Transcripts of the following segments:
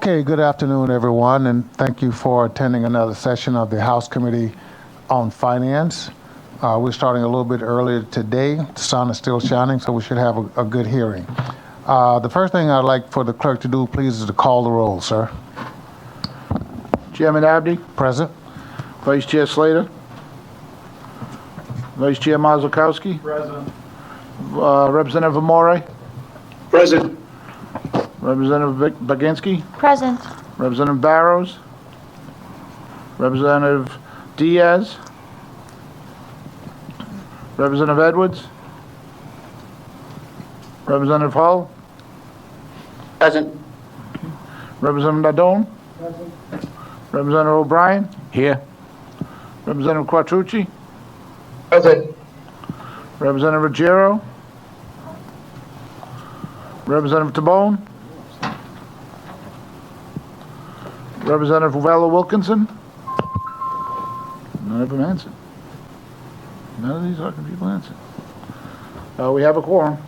Okay, good afternoon, everyone, and thank you for attending another session of the House Committee on Finance. We're starting a little bit earlier today. The sun is still shining, so we should have a good hearing. The first thing I'd like for the clerk to do, please, is to call the roll, sir. Chairman Abney. Present. Vice Chair Slater. Vice Chair Mazurkowski. Present. Representative Amore. Present. Representative Baginski. Present. Representative Barrows. Representative Diaz. Representative Edwards. Representative Hull. Present. Representative Nadone. Present. Representative O'Brien. Here. Representative Quattrucci. Present. Representative Ruggiero. Representative Tabone. Representative Vella Wilkinson. None of them answered. None of these fucking people answered. We have a quorum.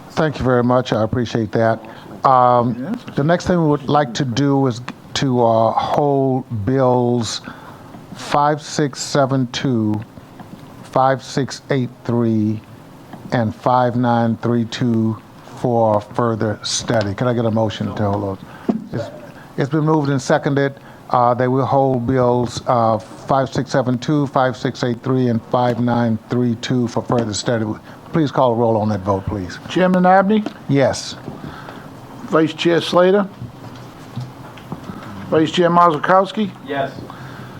Thank you very much. I appreciate that. The next thing we would like to do is to hold bills 5672, 5683, and 5932 for further study. Can I get a motion to hold those? It's been moved and seconded. They will hold bills 5672, 5683, and 5932 for further study. Please call a roll on that vote, please. Chairman Abney. Yes. Vice Chair Slater. Vice Chair Mazurkowski. Yes.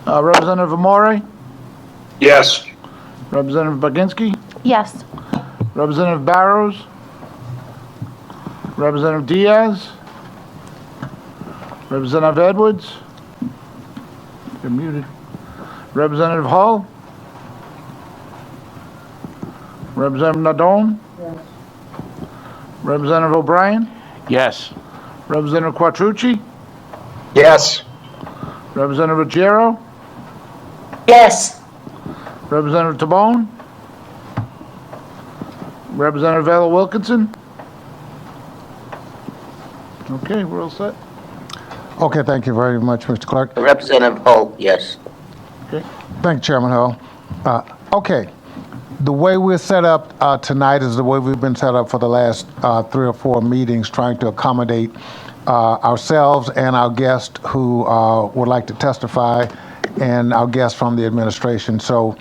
Representative Amore. Yes. Representative Baginski. Yes. Representative Barrows. Representative Diaz. Representative Edwards. You're muted. Representative Hull. Representative Nadone. Yes. Representative O'Brien. Yes. Representative Quattrucci. Yes. Representative Ruggiero. Yes. Representative Tabone. Representative Vella Wilkinson. Okay, we're all set. Okay, thank you very much, Mr. Clerk. Representative Hull, yes. Thank you, Chairman Hull. Okay, the way we're set up tonight is the way we've been set up for the last 3 or 4 meetings, trying to accommodate ourselves and our guest who would like to testify, and our guests from the administration. So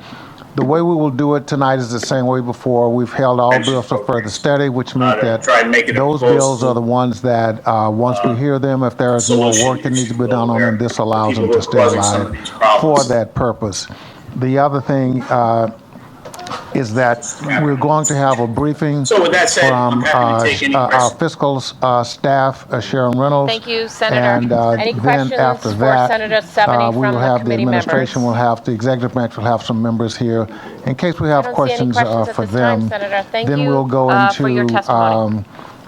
the way we will do it tonight is the same way before. We've held all bills for further study, which means that those bills are the ones that once we hear them, if there is more work that needs to be done on them, this allows them to stay alive for that purpose. The other thing is that we're going to have a briefing So with that said, I'm from happy to take any our questions. fiscal staff, Sharon Reynolds. Thank you, Senator. And Any then questions after for that, Senator Stephanie we will from have the the committee administration members? will have, the executive branch will have some members here in case we have I don't see any questions questions at for this time, them. Senator. Thank Then you we'll go for your into, testimony.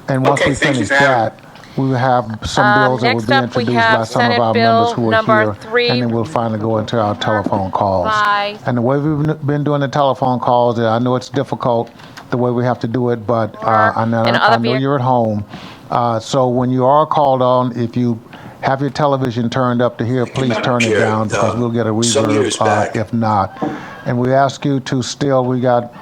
and once Okay, we thank you finish for having that, we will have some bills that will next be up, we introduced by have some of Senate our Bill members who are number here. 3. And then we'll finally go into our telephone calls. Bye. And the way we've been doing the telephone calls, I know it's difficult the way we have to do it, but I know you're at home. So when you are called on, if you have your television turned up to here, please turn it down because we'll get a reverb if not. And we ask you to still, we got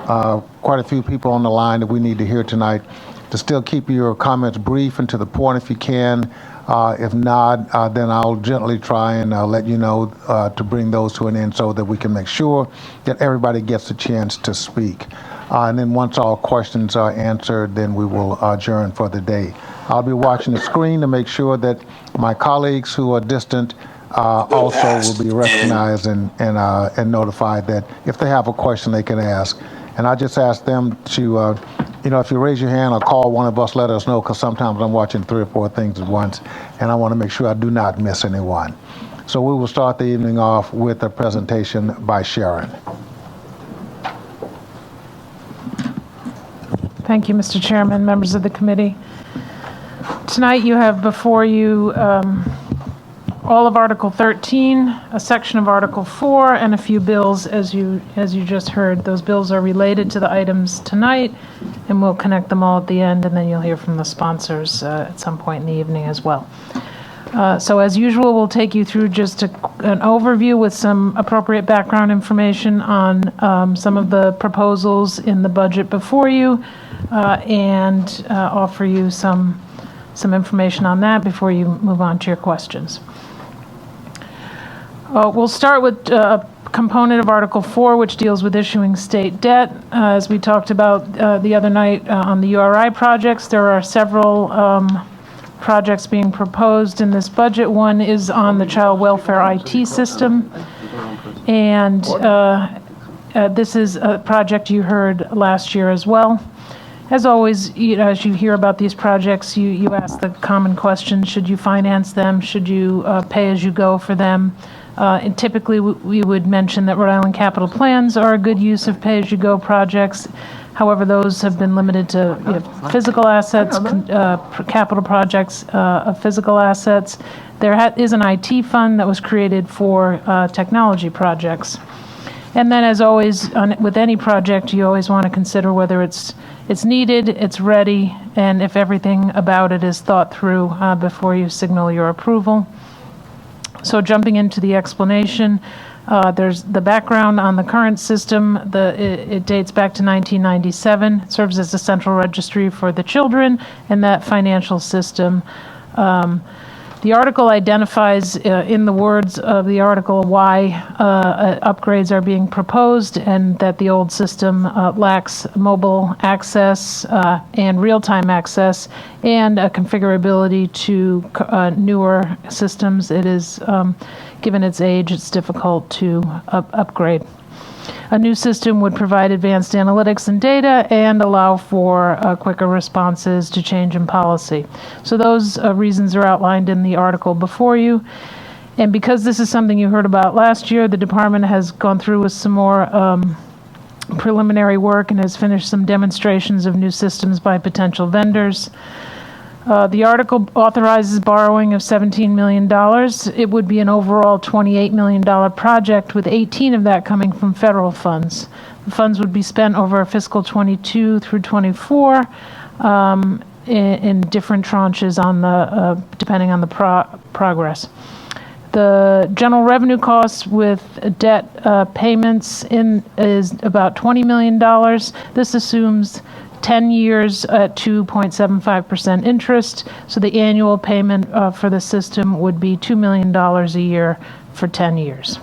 quite a few people on the line that we need to hear tonight, to still keep your comments brief and to the point if you can. If not, then I'll gently try and let you know to bring those to an end so that we can make sure that everybody gets a chance to speak. And then once all questions are answered, then we will adjourn for the day. I'll be watching the screen to make sure that my colleagues who are distant also will be recognized and notified that if they have a question, they can ask. And I just ask them to, if you raise your hand or call one of us, let us know, because sometimes I'm watching 3 or 4 things at once, and I want to make sure I do not miss anyone. So we will start the evening off with a presentation by Sharon. Thank you, Mr. Chairman, members of the committee. Tonight you have before you all of Article 13, a section of Article 4, and a few bills, as you just heard. Those bills are related to the items tonight, and we'll connect them all at the end, and then you'll hear from the sponsors at some point in the evening as well. So as usual, we'll take you through just an overview with some appropriate background information on some of the proposals in the budget before you, and offer you some information on that before you move on to your questions. We'll start with a component of Article 4, which deals with issuing state debt. As we talked about the other night on the URI projects, there are several projects being proposed in this budget. One is on the child welfare IT system, and this is a project you heard last year as well. As always, as you hear about these projects, you ask the common question: should you finance them? Should you pay as you go for them? And typically, we would mention that Rhode Island capital plans are a good use of pay as you go projects. However, those have been limited to physical assets, capital projects of physical assets. There is an IT fund that was created for technology projects. And then, as always, with any project, you always want to consider whether it's needed, it's ready, and if everything about it is thought through before you signal your approval. So jumping into the explanation, there's the background on the current system. It dates back to 1997. It serves as a central registry for the children and that financial system. The article identifies, in the words of the article, why upgrades are being proposed, and that the old system lacks mobile access and real-time access and configurability to newer systems. It is, given its age, it's difficult to upgrade. A new system would provide advanced analytics and data and allow for quicker responses to change in policy. So those reasons are outlined in the article before you. And because this is something you heard about last year, the department has gone through with some more preliminary work and has finished some demonstrations of new systems by potential vendors. The article authorizes borrowing of $17 million. It would be an overall $28 million project, with 18 of that coming from federal funds. The funds would be spent over fiscal 22 through 24 in different tranches on the depending on the progress. The general revenue costs with debt payments is about $20 million. This assumes 10 years at 2.75% interest, so the annual payment for the system would be $2 million a year for 10 years.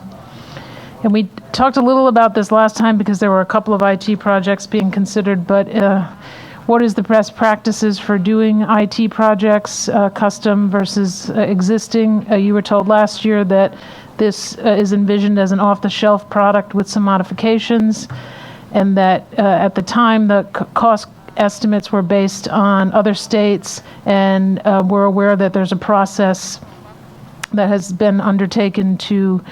And we talked a little about this last time because there were a couple of IT projects being considered, but what is the best practices for doing IT projects, custom versus existing? You were told last year that this is envisioned as an off-the-shelf product with some modifications, and that at the time the cost estimates were based on other states, and we're aware that there's a process that has been undertaken to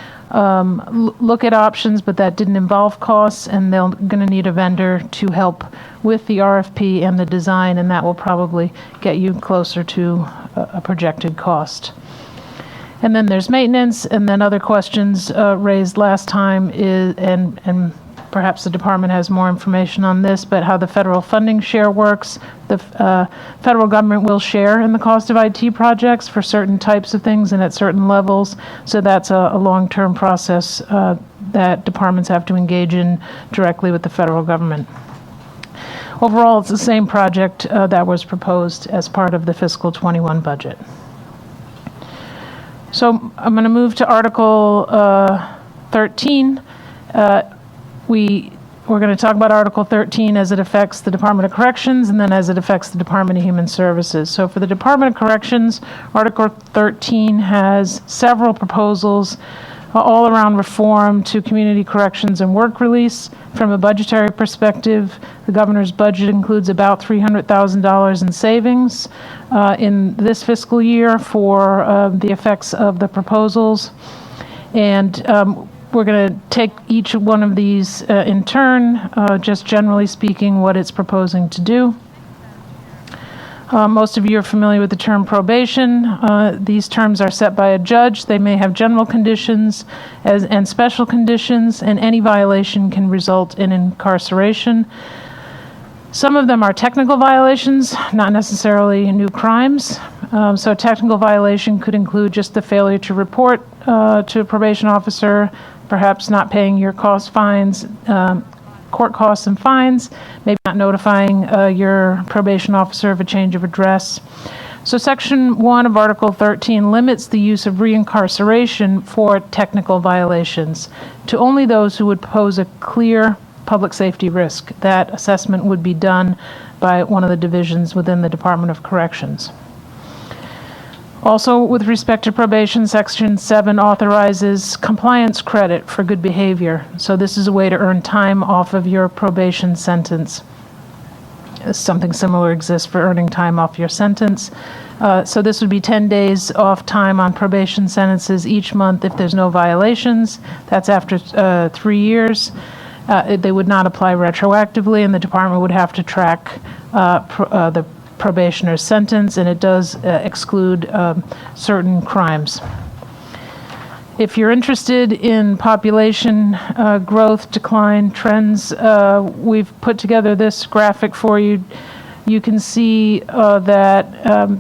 look at options, but that didn't involve costs, and they're going to need a vendor to help with the RFP and the design, and that will probably get you closer to a projected cost. And then there's maintenance, and then other questions raised last time is, and perhaps the department has more information on this, but how the federal funding share works. The federal government will share in the cost of IT projects for certain types of things and at certain levels. So that's a long-term process that departments have to engage in directly with the federal government. Overall, it's the same project that was proposed as part of the fiscal 21 budget. So I'm going to move to Article 13. We're going to talk about Article 13 as it affects the Department of Corrections, and then as it affects the Department of Human Services. So for the Department of Corrections, Article 13 has several proposals all around reform to community corrections and work release. From a budgetary perspective, the governor's budget includes about $300,000 in savings in this fiscal year for the effects of the proposals. And we're going to take each one of these in turn, just generally speaking, what it's proposing to do. Most of you are familiar with the term probation. These terms are set by a judge. They may have general conditions and special conditions, and any violation can result in incarceration. Some of them are technical violations, not necessarily new crimes. So a technical violation could include just the failure to report to a probation officer, perhaps not paying your court costs and fines, maybe not notifying your probation officer of a change of address. So Section 1 of Article 13 limits the use of reincarceration for technical violations to only those who would pose a clear public safety risk. That assessment would be done by one of the divisions within the Department of Corrections. Also, with respect to probation, Section 7 authorizes compliance credit for good behavior. So this is a way to earn time off of your probation sentence. Something similar exists for earning time off your sentence. So this would be 10 days off time on probation sentences each month if there's no violations. That's after 3 years. They would not apply retroactively, and the department would have to track the probationer's sentence, and it does exclude certain crimes. If you're interested in population growth, decline, trends, we've put together this graphic for you. You can see that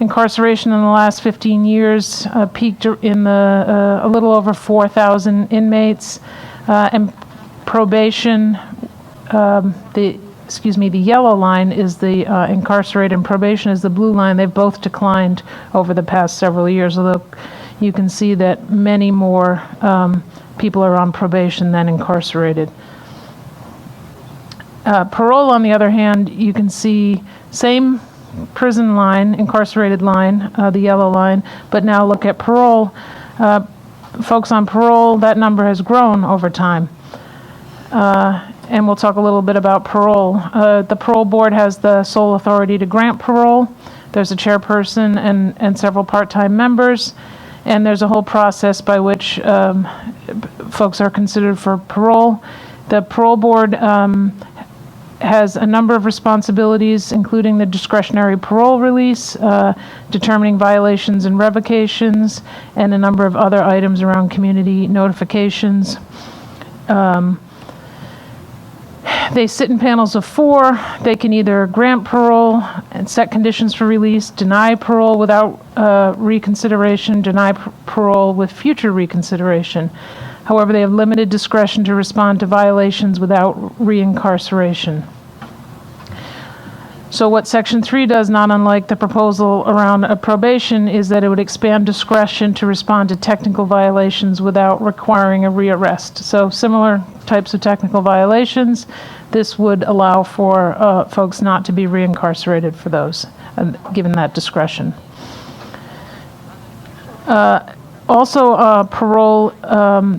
incarceration in the last 15 years peaked in a little over 4,000 inmates, and probation, the yellow line is the incarcerated, and probation is the blue line. They've both declined over the past several years, although you can see that many more people are on probation than incarcerated. Parole, on the other hand, you can see same prison line, incarcerated line, the yellow line, but now look at parole. Folks on parole, that number has grown over time. And we'll talk a little bit about parole. The Parole Board has the sole authority to grant parole. There's a chairperson and several part-time members, and there's a whole process by which folks are considered for parole. The Parole Board has a number of responsibilities, including the discretionary parole release, determining violations and revocations, and a number of other items around community notifications. They sit in panels of 4. They can either grant parole and set conditions for release, deny parole without reconsideration, deny parole with future reconsideration. However, they have limited discretion to respond to violations without reincarceration. So what Section 3 does, not unlike the proposal around a probation, is that it would expand discretion to respond to technical violations without requiring a rearrest. So similar types of technical violations, this would allow for folks not to be reincarcerated for those, given that discretion. Also, parole,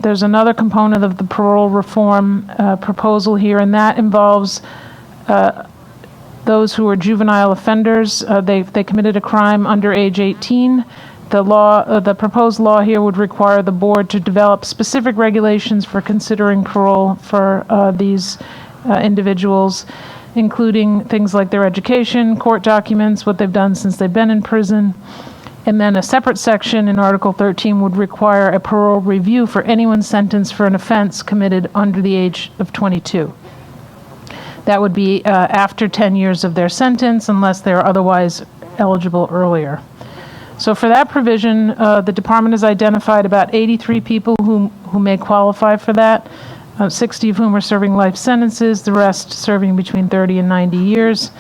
there's another component of the parole reform proposal here, and that involves those who are juvenile offenders. They committed a crime under age 18. The proposed law here would require the board to develop specific regulations for considering parole for these individuals, including things like their education, court documents, what they've done since they've been in prison. And then a separate section in Article 13 would require a parole review for anyone sentenced for an offense committed under the age of 22. That would be after 10 years of their sentence, unless they're otherwise eligible earlier. So for that provision, the department has identified about 83 people who may qualify for that, 60 of whom are serving life sentences, the rest serving between 30 and 90 years.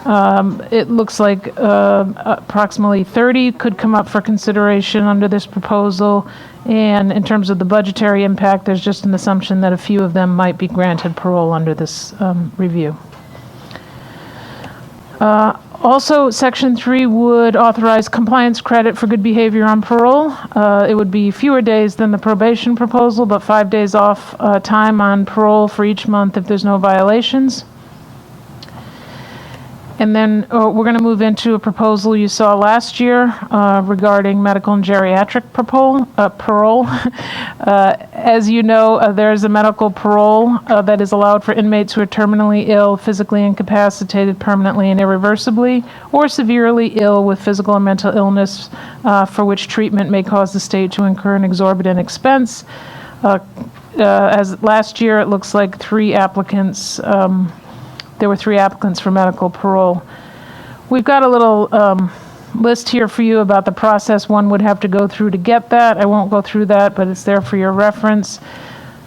It looks like approximately 30 could come up for consideration under this proposal, and in terms of the budgetary impact, there's just an assumption that a few of them might be granted parole under this review. Also, Section 3 would authorize compliance credit for good behavior on parole. It would be fewer days than the probation proposal, but 5 days off time on parole for each month if there's no violations. And then we're going to move into a proposal you saw last year regarding medical and geriatric parole. As you know, there's a medical parole that is allowed for inmates who are terminally ill, physically incapacitated permanently and irreversibly, or severely ill with physical or mental illness for which treatment may cause the state to incur an exorbitant expense. As last year, it looks like 3 applicants there were 3 applicants for medical parole. We've got a little list here for you about the process one would have to go through to get that. I won't go through that, but it's there for your reference.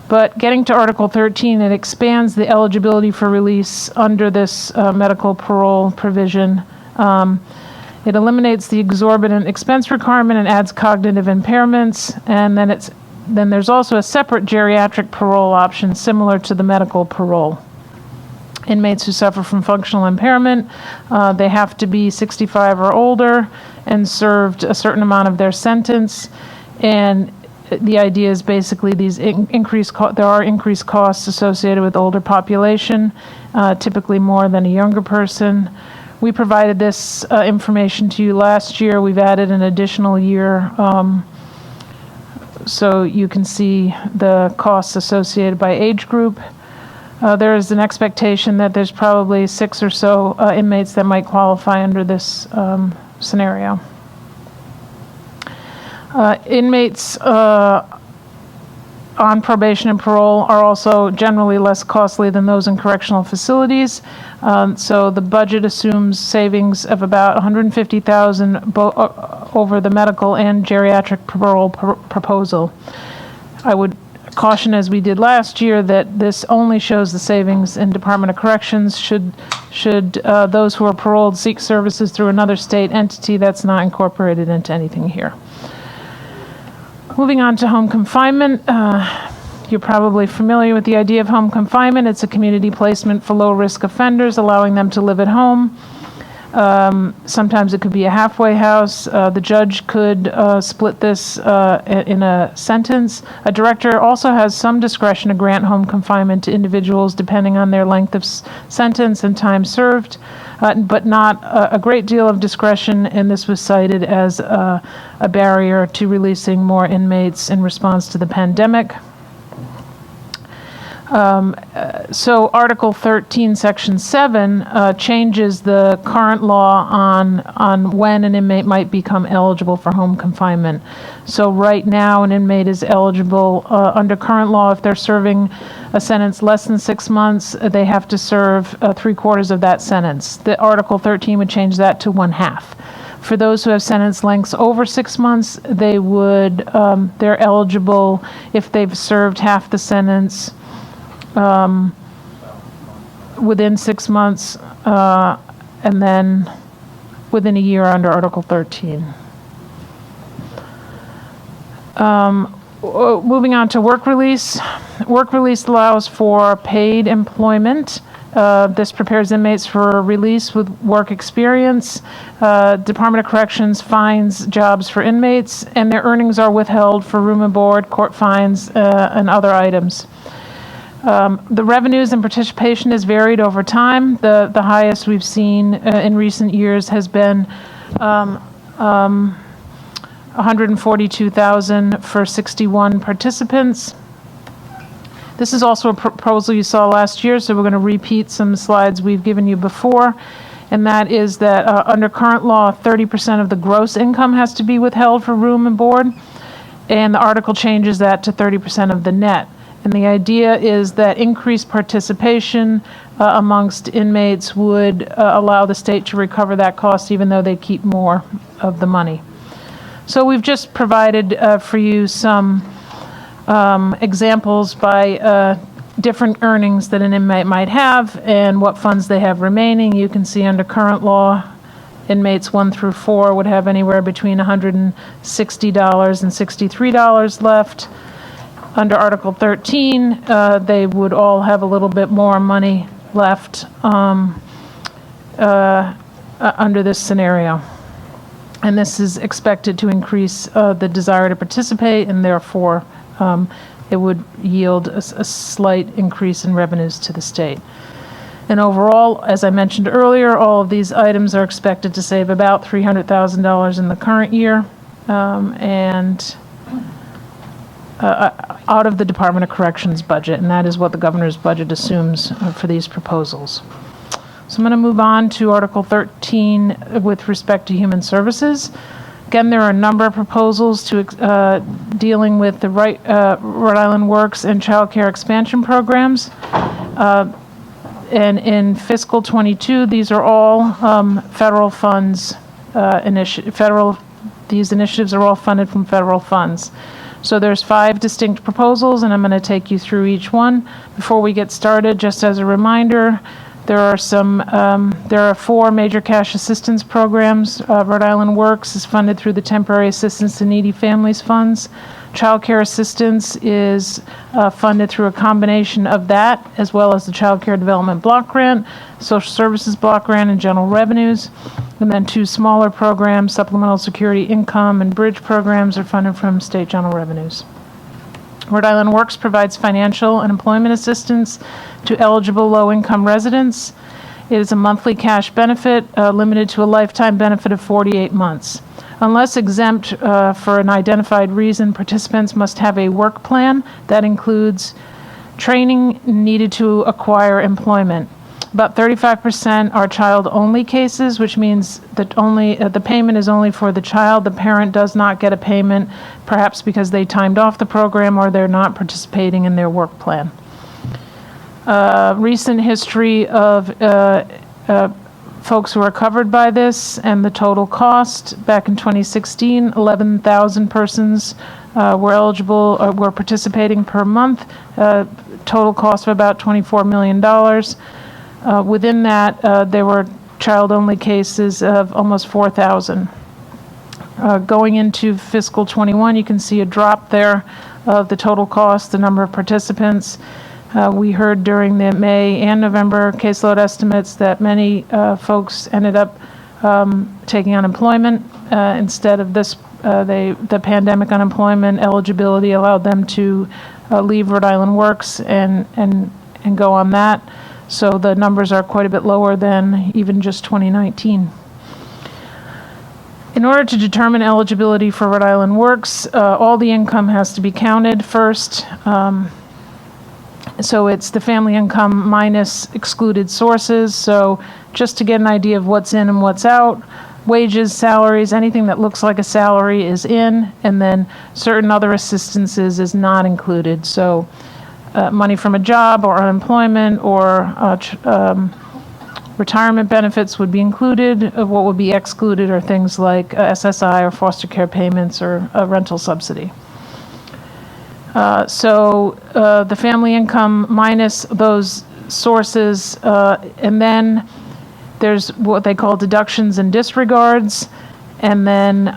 But getting to Article 13, it expands the eligibility for release under this medical parole provision. It eliminates the exorbitant expense requirement and adds cognitive impairments, and then there's also a separate geriatric parole option similar to the medical parole. Inmates who suffer from functional impairment, they have to be 65 or older and served a certain amount of their sentence. And the idea is basically these there are increased costs associated with older population, typically more than a younger person. We provided this information to you last year. We've added an additional year so you can see the costs associated by age group. There is an expectation that there's probably 6 or so inmates that might qualify under this scenario. Inmates on probation and parole are also generally less costly than those in correctional facilities. So the budget assumes savings of about $150,000 over the medical and geriatric parole proposal. I would caution, as we did last year, that this only shows the savings in Department of Corrections. Should those who are paroled seek services through another state entity, that's not incorporated into anything here. Moving on to home confinement. You're probably familiar with the idea of home confinement. It's a community placement for low-risk offenders, allowing them to live at home. Sometimes it could be a halfway house. The judge could split this in a sentence. A director also has some discretion to grant home confinement to individuals depending on their length of sentence and time served, but not a great deal of discretion, and this was cited as a barrier to releasing more inmates in response to the pandemic. So Article 13, Section 7 changes the current law on when an inmate might become eligible for home confinement. So right now, an inmate is eligible under current law if they're serving a sentence less than 6 months, they have to serve 3/4 of that sentence. The Article 13 would change that to 1/2. For those who have sentence lengths over 6 months, they're eligible if they've served half the sentence within 6 months, and then within a year under Article 13. Moving on to work release. Work release allows for paid employment. This prepares inmates for release with work experience. Department of Corrections finds jobs for inmates, and their earnings are withheld for room and board, court fines, and other items. The revenues and participation has varied over time. The highest we've seen in recent years has been $142,000 for 61 participants. This is also a proposal you saw last year, so we're going to repeat some slides we've given you before, and that is that under current law, 30% of the gross income has to be withheld for room and board, and the article changes that to 30% of the net. And the idea is that increased participation amongst inmates would allow the state to recover that cost even though they keep more of the money. So we've just provided for you some examples by different earnings that an inmate might have and what funds they have remaining. You can see under current law, inmates 1 through 4 would have anywhere between $160 and $63 left. Under Article 13, they would all have a little bit more money left under this scenario. And this is expected to increase the desire to participate, and therefore it would yield a slight increase in revenues to the state. And overall, as I mentioned earlier, all of these items are expected to save about $300,000 in the current year, and out of the Department of Corrections budget, and that is what the governor's budget assumes for these proposals. So I'm going to move on to Article 13 with respect to human services. Again, there are a number of proposals to dealing with the Rhode Island Works and child care expansion programs. And in fiscal '22, these are all federal funds. These initiatives are all funded from federal funds. So there's 5 distinct proposals, and I'm going to take you through each one. Before we get started, just as a reminder, there are 4 major cash assistance programs. Rhode Island Works is funded through the Temporary Assistance to Needy Families Funds. Child care assistance is funded through a combination of that, as well as the Child Care Development Block Grant, Social Services Block Grant, and General Revenues. And then 2 smaller programs, Supplemental Security Income and Bridge programs, are funded from state general revenues. Rhode Island Works provides financial and employment assistance to eligible low-income residents. It is a monthly cash benefit limited to a lifetime benefit of 48 months. Unless exempt for an identified reason, participants must have a work plan that includes training needed to acquire employment. About 35% are child-only cases, which means that the payment is only for the child. The parent does not get a payment, perhaps because they timed off the program or they're not participating in their work plan. Recent history of folks who are covered by this and the total cost. Back in 2016, 11,000 persons were participating per month. Total cost of about $24 million. Within that, there were child-only cases of almost 4,000. Going into fiscal '21, you can see a drop there of the total cost, the number of participants. We heard during the May and November caseload estimates that many folks ended up taking unemployment instead of this. The pandemic unemployment eligibility allowed them to leave Rhode Island Works and go on that. So the numbers are quite a bit lower than even just 2019. In order to determine eligibility for Rhode Island Works, all the income has to be counted first. So it's the family income minus excluded sources. So just to get an idea of what's in and what's out, wages, salaries, anything that looks like a salary is in, and then certain other assistances is not included. So money from a job or unemployment or retirement benefits would be included. What would be excluded are things like SSI or foster care payments or a rental subsidy. So the family income minus those sources, and then there's what they call deductions and disregards, and then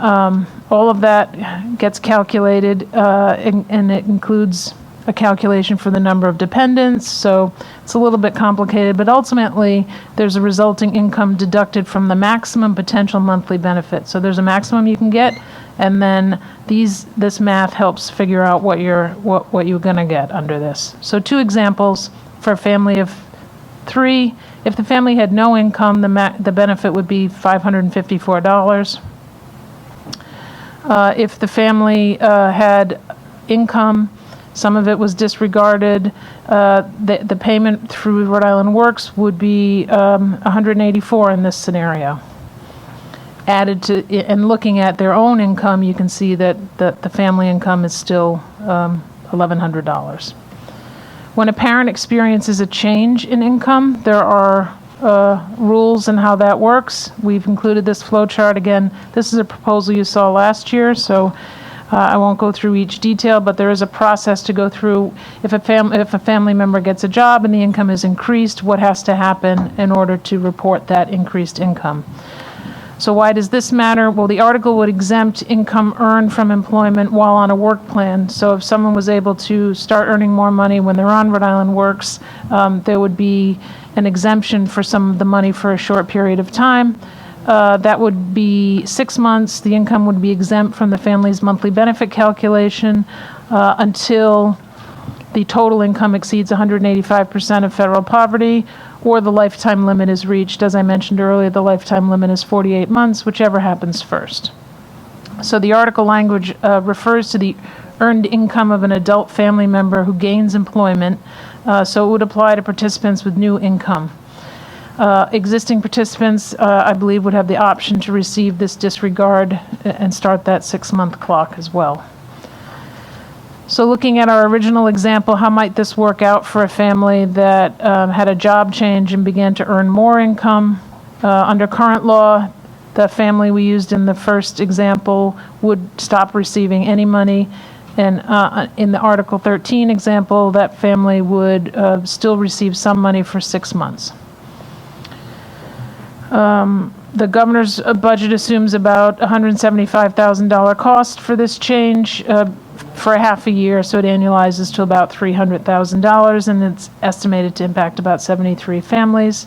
all of that gets calculated, and it includes a calculation for the number of dependents. So it's a little bit complicated, but ultimately there's a resulting income deducted from the maximum potential monthly benefit. So there's a maximum you can get, and then this math helps figure out what you're going to get under this. So 2 examples for a family of 3. If the family had no income, the benefit would be $554. If the family had income, some of it was disregarded, the payment through Rhode Island Works would be $184 in this scenario. Added to, and looking at their own income, you can see that the family income is still $1,100. When a parent experiences a change in income, there are rules and how that works. We've included this flow chart. Again, this is a proposal you saw last year, so I won't go through each detail, but there is a process to go through. If a family member gets a job and the income is increased, what has to happen in order to report that increased income? So why does this matter? Well, the article would exempt income earned from employment while on a work plan. So if someone was able to start earning more money when they're on Rhode Island Works, there would be an exemption for some of the money for a short period of time. That would be 6 months. The income would be exempt from the family's monthly benefit calculation until the total income exceeds 185% of federal poverty, or the lifetime limit is reached. As I mentioned earlier, the lifetime limit is 48 months, whichever happens first. So the article language refers to the earned income of an adult family member who gains employment, so it would apply to participants with new income. Existing participants, I believe, would have the option to receive this disregard and start that 6-month clock as well. So looking at our original example, how might this work out for a family that had a job change and began to earn more income? Under current law, the family we used in the first example would stop receiving any money. And in the Article 13 example, that family would still receive some money for 6 months. The governor's budget assumes about $175,000 cost for this change for a half a year, so it annualizes to about $300,000, and it's estimated to impact about 73 families.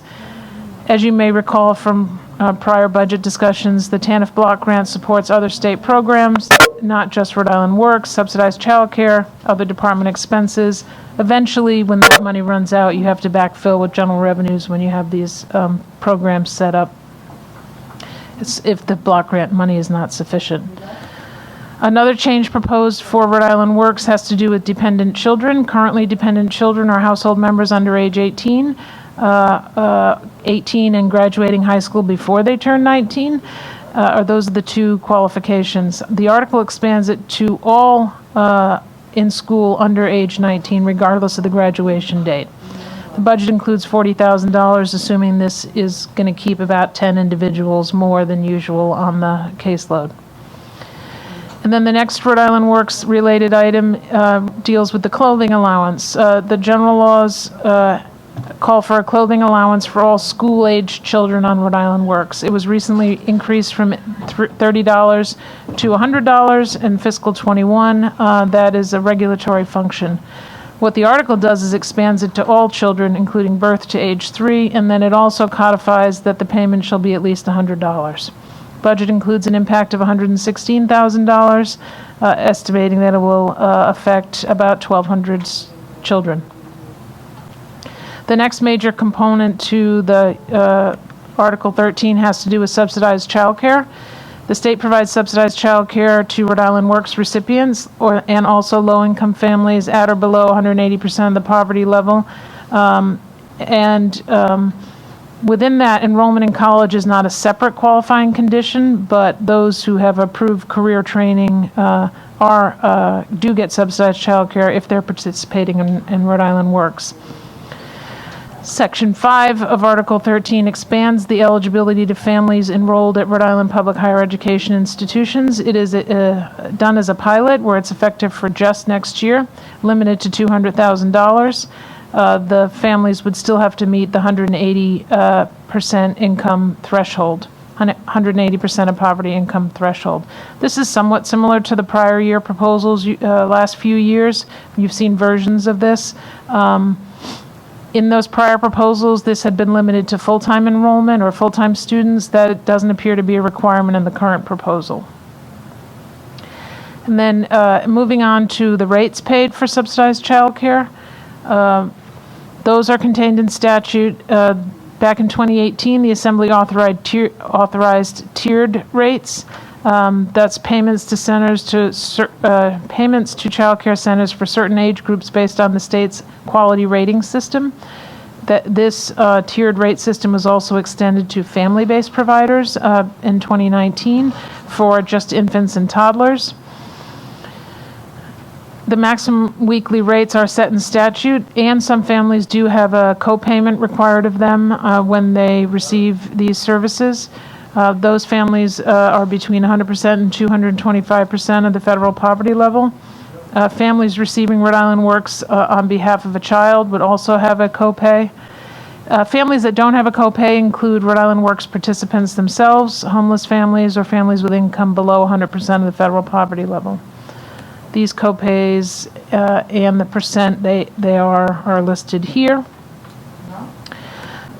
As you may recall from prior budget discussions, the TANF block grant supports other state programs, not just Rhode Island Works, subsidized childcare, other department expenses. Eventually, when that money runs out, you have to backfill with general revenues when you have these programs set up, if the block grant money is not sufficient. Another change proposed for Rhode Island Works has to do with dependent children. Currently, dependent children are household members under age 18. 18 and graduating high school before they turn 19. Those are the two qualifications. The article expands it to all in school under age 19, regardless of the graduation date. The budget includes $40,000, assuming this is going to keep about 10 individuals more than usual on the caseload. And then the next Rhode Island Works related item deals with the clothing allowance. The general laws call for a clothing allowance for all school-aged children on Rhode Island Works. It was recently increased from $30 to $100 in fiscal 21. That is a regulatory function. What the article does is expands it to all children, including birth to age 3, and then it also codifies that the payment shall be at least $100. Budget includes an impact of $116,000, estimating that it will affect about 1,200 children. The next major component to the Article 13 has to do with subsidized childcare. The state provides subsidized childcare to Rhode Island Works recipients and also low-income families at or below 180% of the poverty level. Within that, enrollment in college is not a separate qualifying condition, but those who have approved career training do get subsidized childcare if they're participating in Rhode Island Works. Section 5 of Article 13 expands the eligibility to families enrolled at Rhode Island public higher education institutions. It is done as a pilot where it's effective for just next year, limited to $200,000. The families would still have to meet the 180% income threshold, 180% of poverty income threshold. This is somewhat similar to the prior year proposals last few years. You've seen versions of this. In those prior proposals, this had been limited to full-time enrollment or full-time students. That doesn't appear to be a requirement in the current proposal. And then moving on to the rates paid for subsidized childcare. Those are contained in statute. Back in 2018, the Assembly authorized tiered rates. That's payments to childcare centers for certain age groups based on the state's quality rating system. This tiered rate system was also extended to family-based providers in 2019 for just infants and toddlers. The maximum weekly rates are set in statute, and some families do have a co-payment required of them when they receive these services. Those families are between 100% and 225% of the federal poverty level. Families receiving Rhode Island Works on behalf of a child would also have a copay. Families that don't have a copay include Rhode Island Works participants themselves, homeless families, or families with income below 100% of the federal poverty level. These copays and the percent they are listed here.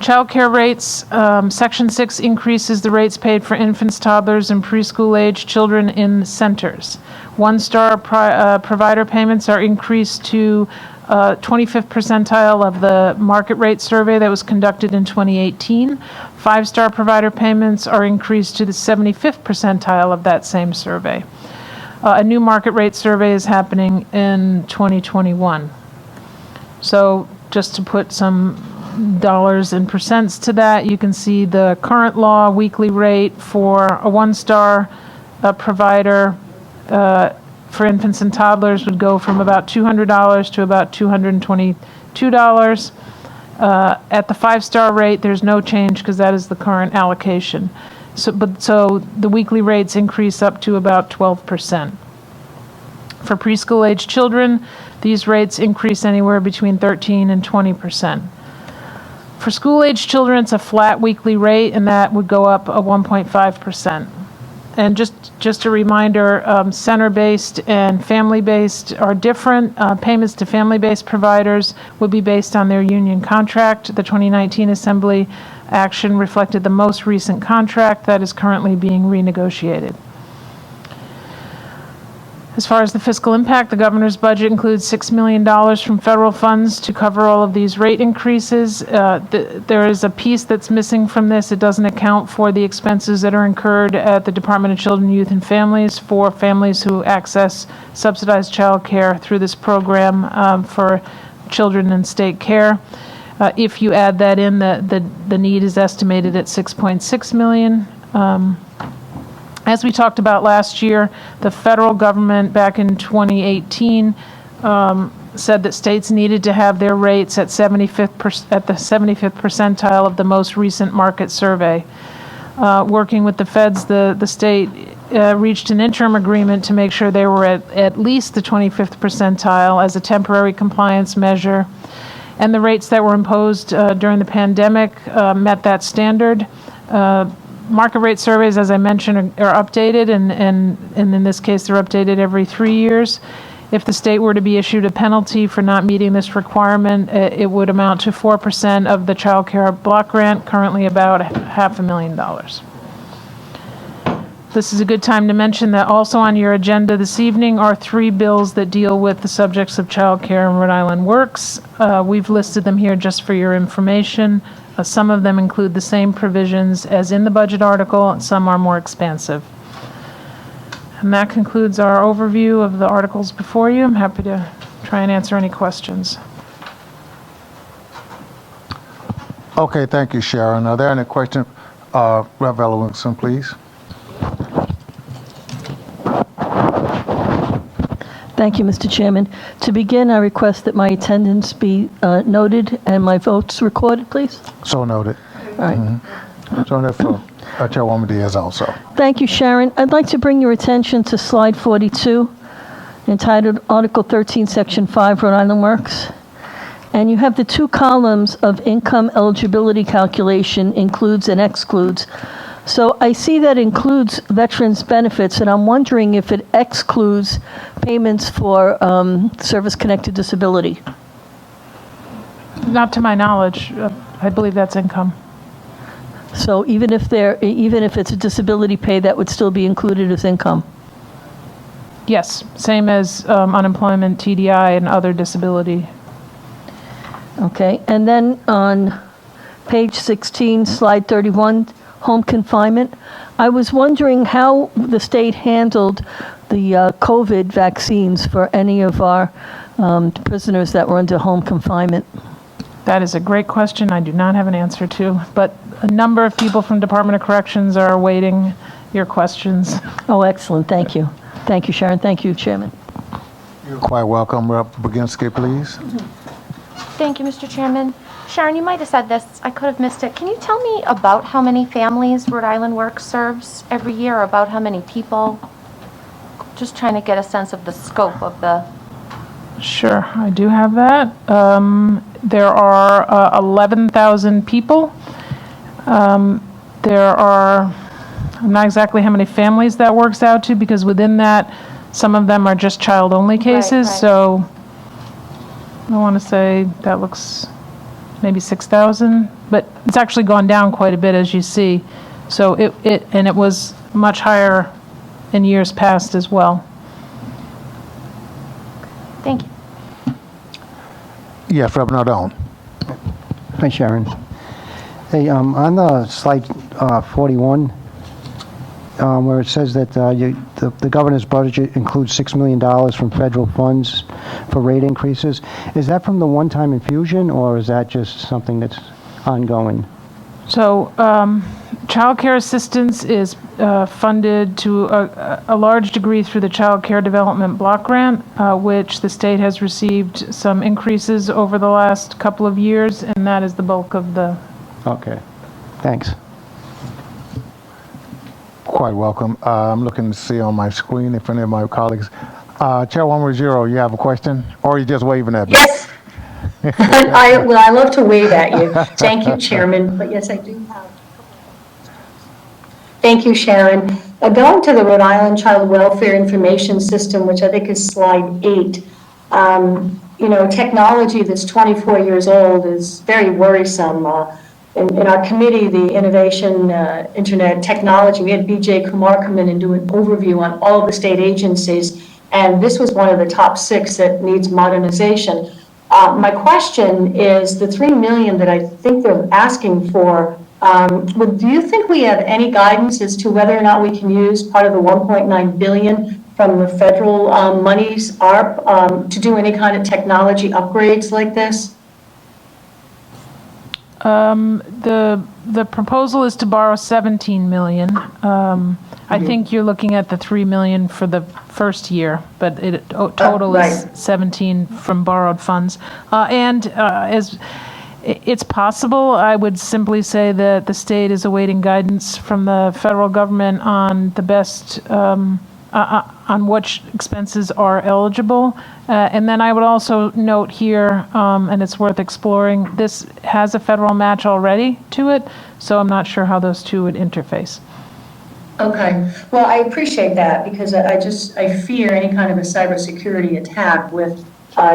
Child care rates, Section 6 increases the rates paid for infants, toddlers, and preschool-age children in centers. One-star provider payments are increased to 25th percentile of the market rate survey that was conducted in 2018. Five-star provider payments are increased to the 75th percentile of that same survey. A new market rate survey is happening in 2021. So just to put some dollars and percents to that, you can see the current law weekly rate for a one-star provider for infants and toddlers would go from about $200 to about $222. At the 5-star rate, there's no change because that is the current allocation. So the weekly rates increase up to about 12%. For preschool-age children, these rates increase anywhere between 13 and 20%. For school-age children, it's a flat weekly rate, and that would go up 1.5%. And just a reminder, center-based and family-based are different. Payments to family-based providers would be based on their union contract. The 2019 Assembly action reflected the most recent contract that is currently being renegotiated. As far as the fiscal impact, the governor's budget includes $6 million from federal funds to cover all of these rate increases. There is a piece that's missing from this. It doesn't account for the expenses that are incurred at the Department of Children, Youth, and Families for families who access subsidized child care through this program for children in state care. If you add that in, the need is estimated at $6.6 million. As we talked about last year, the federal government back in 2018 said that states needed to have their rates at the 75th percentile of the most recent market survey. Working with the feds, the state reached an interim agreement to make sure they were at least the 25th percentile as a temporary compliance measure. And the rates that were imposed during the pandemic met that standard. Market rate surveys, as I mentioned, are updated, and in this case, they're updated every 3 years. If the state were to be issued a penalty for not meeting this requirement, it would amount to 4% of the child care block grant, currently about $500,000. This is a good time to mention that also on your agenda this evening are 3 bills that deal with the subjects of child care in Rhode Island Works. We've listed them here just for your information. Some of them include the same provisions as in the budget article, and some are more expansive. And that concludes our overview of the articles before you. I'm happy to try and answer any questions. Okay, thank you, Sharon. Are there any questions? Rev. Ellingson, please. Thank you, Mr. Chairman. To begin, I request that my attendance be noted and my votes recorded, please. So noted. All right. So noted for Chairwoman Diaz also. Thank you, Sharon. I'd like to bring your attention to slide 42, entitled Article 13, Section 5, Rhode Island Works. And you have the 2 columns of income eligibility calculation, includes and excludes. So I see that includes veterans' benefits, and I'm wondering if it excludes payments for service-connected disability. Not to my knowledge. I believe that's income. So even if it's a disability pay, that would still be included as income? Yes, same as unemployment, TDI, and other disability. Okay, and then on page 16, slide 31, home confinement, I was wondering how the state handled the COVID vaccines for any of our prisoners that were under home confinement. That is a great question I do not have an answer to, but a number of people from Department of Corrections are awaiting your questions. Oh, excellent. Thank you. Thank you, Sharon. Thank you, Chairman. You're quite welcome. Rep. Baginski, please. Thank you, Mr. Chairman. Sharon, you might have said this. I could have missed it. Can you tell me about how many families Rhode Island Works serves every year, or about how many people? Just trying to get a sense of the scope of the... Sure, I do have that. There are 11,000 people. There are, I'm not exactly how many families that works out to, because within that, some of them are just child-only cases. Right. So I want to say that looks maybe 6,000, but it's actually gone down quite a bit, as you see. So it was much higher in years past as well. Thank you. Yes, Rep. Nardone. Hi, Sharon. Hey, on the slide 41, where it says that the governor's budget includes $6 million from federal funds for rate increases, is that from the one-time infusion, or is that just something that's ongoing? So Child care assistance is funded to a large degree through the Child Care Development Block Grant, which the state has received some increases over the last couple of years, and that is the bulk of the... Okay, thanks. Quite welcome. I'm looking to see on my screen if any of my colleagues. Chairwoman Ruggiero, you have a question? Or are you just waving at me? Yes. I love to wave at you. Thank you, Chairman, but yes, I do have. Thank you, Sharon. Going to the Rhode Island Child Welfare Information System, which I think is slide 8, technology that's 24 years old is very worrisome. In our committee, the Innovation Internet Technology, we had BJ Kumar come in and do an overview on all of the state agencies, and this was one of the top 6 that needs modernization. My question is the $3 million that I think they're asking for. Do you think we have any guidance as to whether or not we can use part of the $1.9 billion from the federal monies ARP to do any kind of technology upgrades like this? The proposal is to borrow $17 million. I think you're looking at the $3 million for the first year, but total is 17 from borrowed funds. As it's possible, I would simply say that the state is awaiting guidance from the federal government on the best, on which expenses are eligible. And then I would also note here, and it's worth exploring, this has a federal match already to it, so I'm not sure how those two would interface. Okay, well, I appreciate that because I fear any kind of a cybersecurity attack with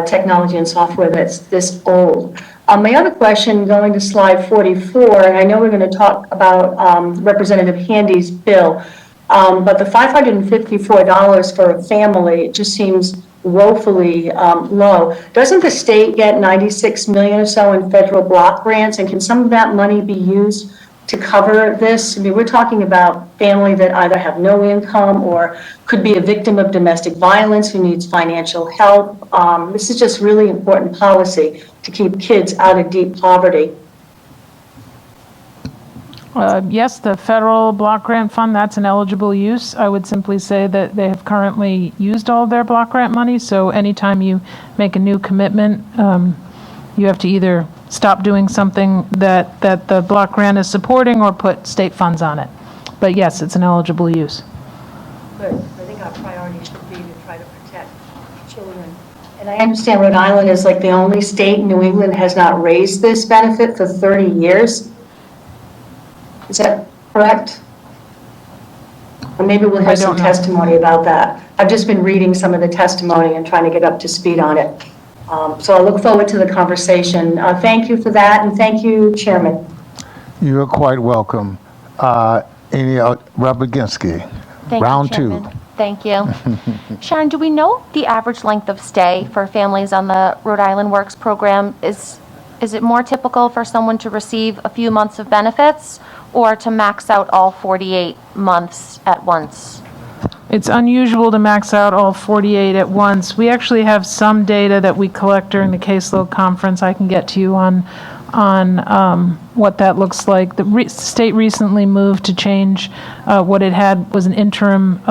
technology and software that's this old. My other question, going to slide 44, and I know we're going to talk about Representative Handy's bill, but the $554 for a family, it just seems woefully low. Doesn't the state get $96 million or so in federal block grants, and can some of that money be used to cover this? I mean, we're talking about family that either have no income or could be a victim of domestic violence who needs financial help. This is just really important policy to keep kids out of deep poverty. Yes, the federal block grant fund, that's an eligible use. I would simply say that they have currently used all their block grant money, so anytime you make a new commitment, you have to either stop doing something that the block grant is supporting or put state funds on it. But yes, it's an eligible use. Good. I think our priority should be to try to protect children. And I understand Rhode Island is like the only state in New England has not raised this benefit for 30 years. Is that correct? Or maybe we'll have some testimony about that. I've just been reading some of the testimony and trying to get up to speed on it. So I look forward to the conversation. Thank you for that, and thank you, Chairman. You're quite welcome. Rabaginski, round 2. Thank you. Sharon, do we know the average length of stay for families on the Rhode Island Works program? Is it more typical for someone to receive a few months of benefits or to max out all 48 months at once? It's unusual to max out all 48 at once. We actually have some data that we collect during the caseload conference. I can get to you on what that looks like. The state recently moved to change what it had was an interim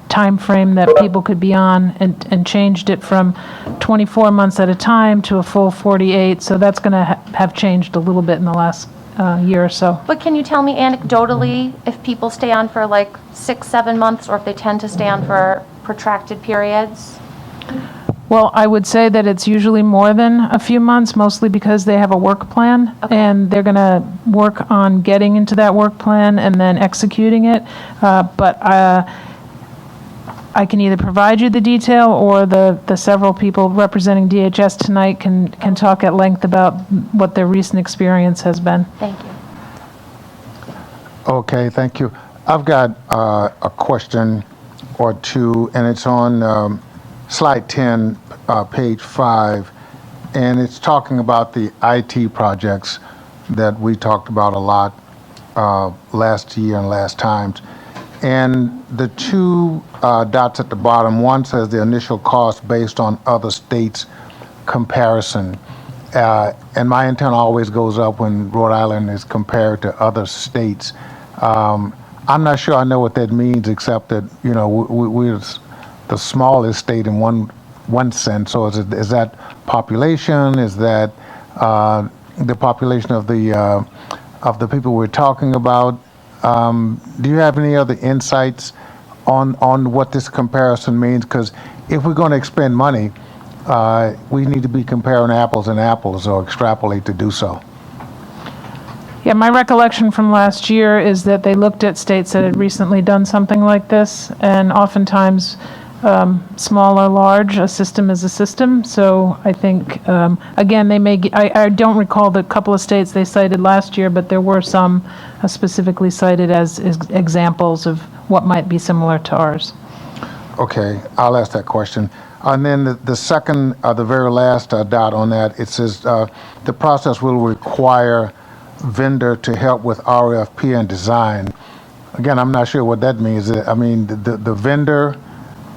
time frame that people could be on and changed it from 24 months at a time to a full 48. So that's going to have changed a little bit in the last year or so. But can you tell me anecdotally if people stay on for like 6-7 months or if they tend to stay on for protracted periods? Well, I would say that it's usually more than a few months, mostly because they have a work plan, and they're going to work on getting into that work plan and then executing it. But I can either provide you the detail, or the several people representing DHS tonight can talk at length about what their recent experience has been. Thank you. Okay, thank you. I've got a question or two, and it's on slide 10, page 5, and it's talking about the IT projects that we talked about a lot last year and last times. And the two dots at the bottom, one says the initial cost based on other states' comparison. And my intent always goes up when Rhode Island is compared to other states. I'm not sure I know what that means, except that, we're the smallest state in one sense. So is that population? Is that the population of the people we're talking about? Do you have any other insights on what this comparison means? Because if we're going to expend money, we need to be comparing apples and apples or extrapolate to do so. Yeah, my recollection from last year is that they looked at states that had recently done something like this, and oftentimes, small or large, a system is a system. So I think, again, I don't recall the couple of states they cited last year, but there were some specifically cited as examples of what might be similar to ours. Okay, I'll ask that question. And then the second, the very last dot on that, it says the process will require vendor to help with RFP and design. Again, I'm not sure what that means. I mean, the vendor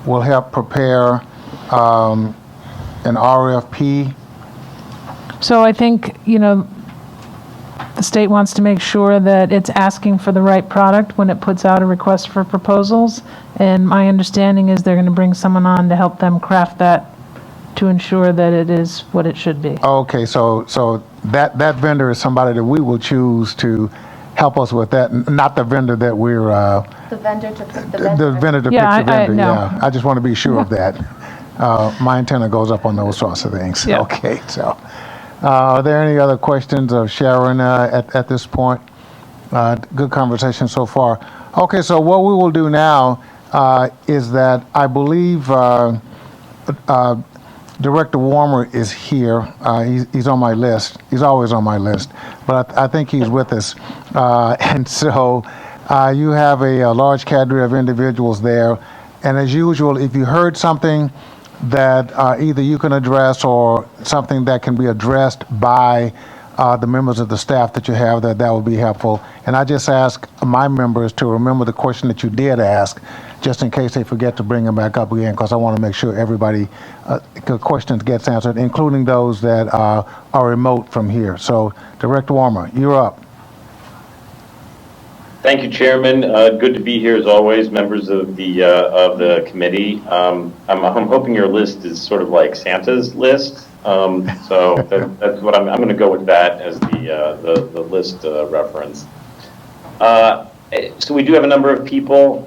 will help prepare an RFP. So I think, the state wants to make sure that it's asking for the right product when it puts out a request for proposals. And my understanding is they're going to bring someone on to help them craft that to ensure that it is what it should be. Okay, so that vendor is somebody that we will choose to help us with that, not the vendor that we're... The vendor to pick the vendor. The vendor to Yeah, pick the vendor, no. yeah. I just want to be sure of that. My antenna goes up on those sorts of things. Yeah. Okay, so are there any other questions of Sharon at this point? Good conversation so far. Okay, so what we will do now is that I believe Director Warmer is here. He's on my list. He's always on my list, but I think he's with us. And so you have a large cadre of individuals there. And as usual, if you heard something that either you can address or something that can be addressed by the members of the staff that you have, that would be helpful. And I just ask my members to remember the question that you did ask, just in case they forget to bring them back up again, because I want to make sure everybody, questions gets answered, including those that are remote from here. So, Director Warmer, you're up. Thank you, Chairman. Good to be here as always, members of the committee. I'm hoping your list is sort of like Santa's list. So that's what I'm going to go with that as the list reference. So we do have a number of people.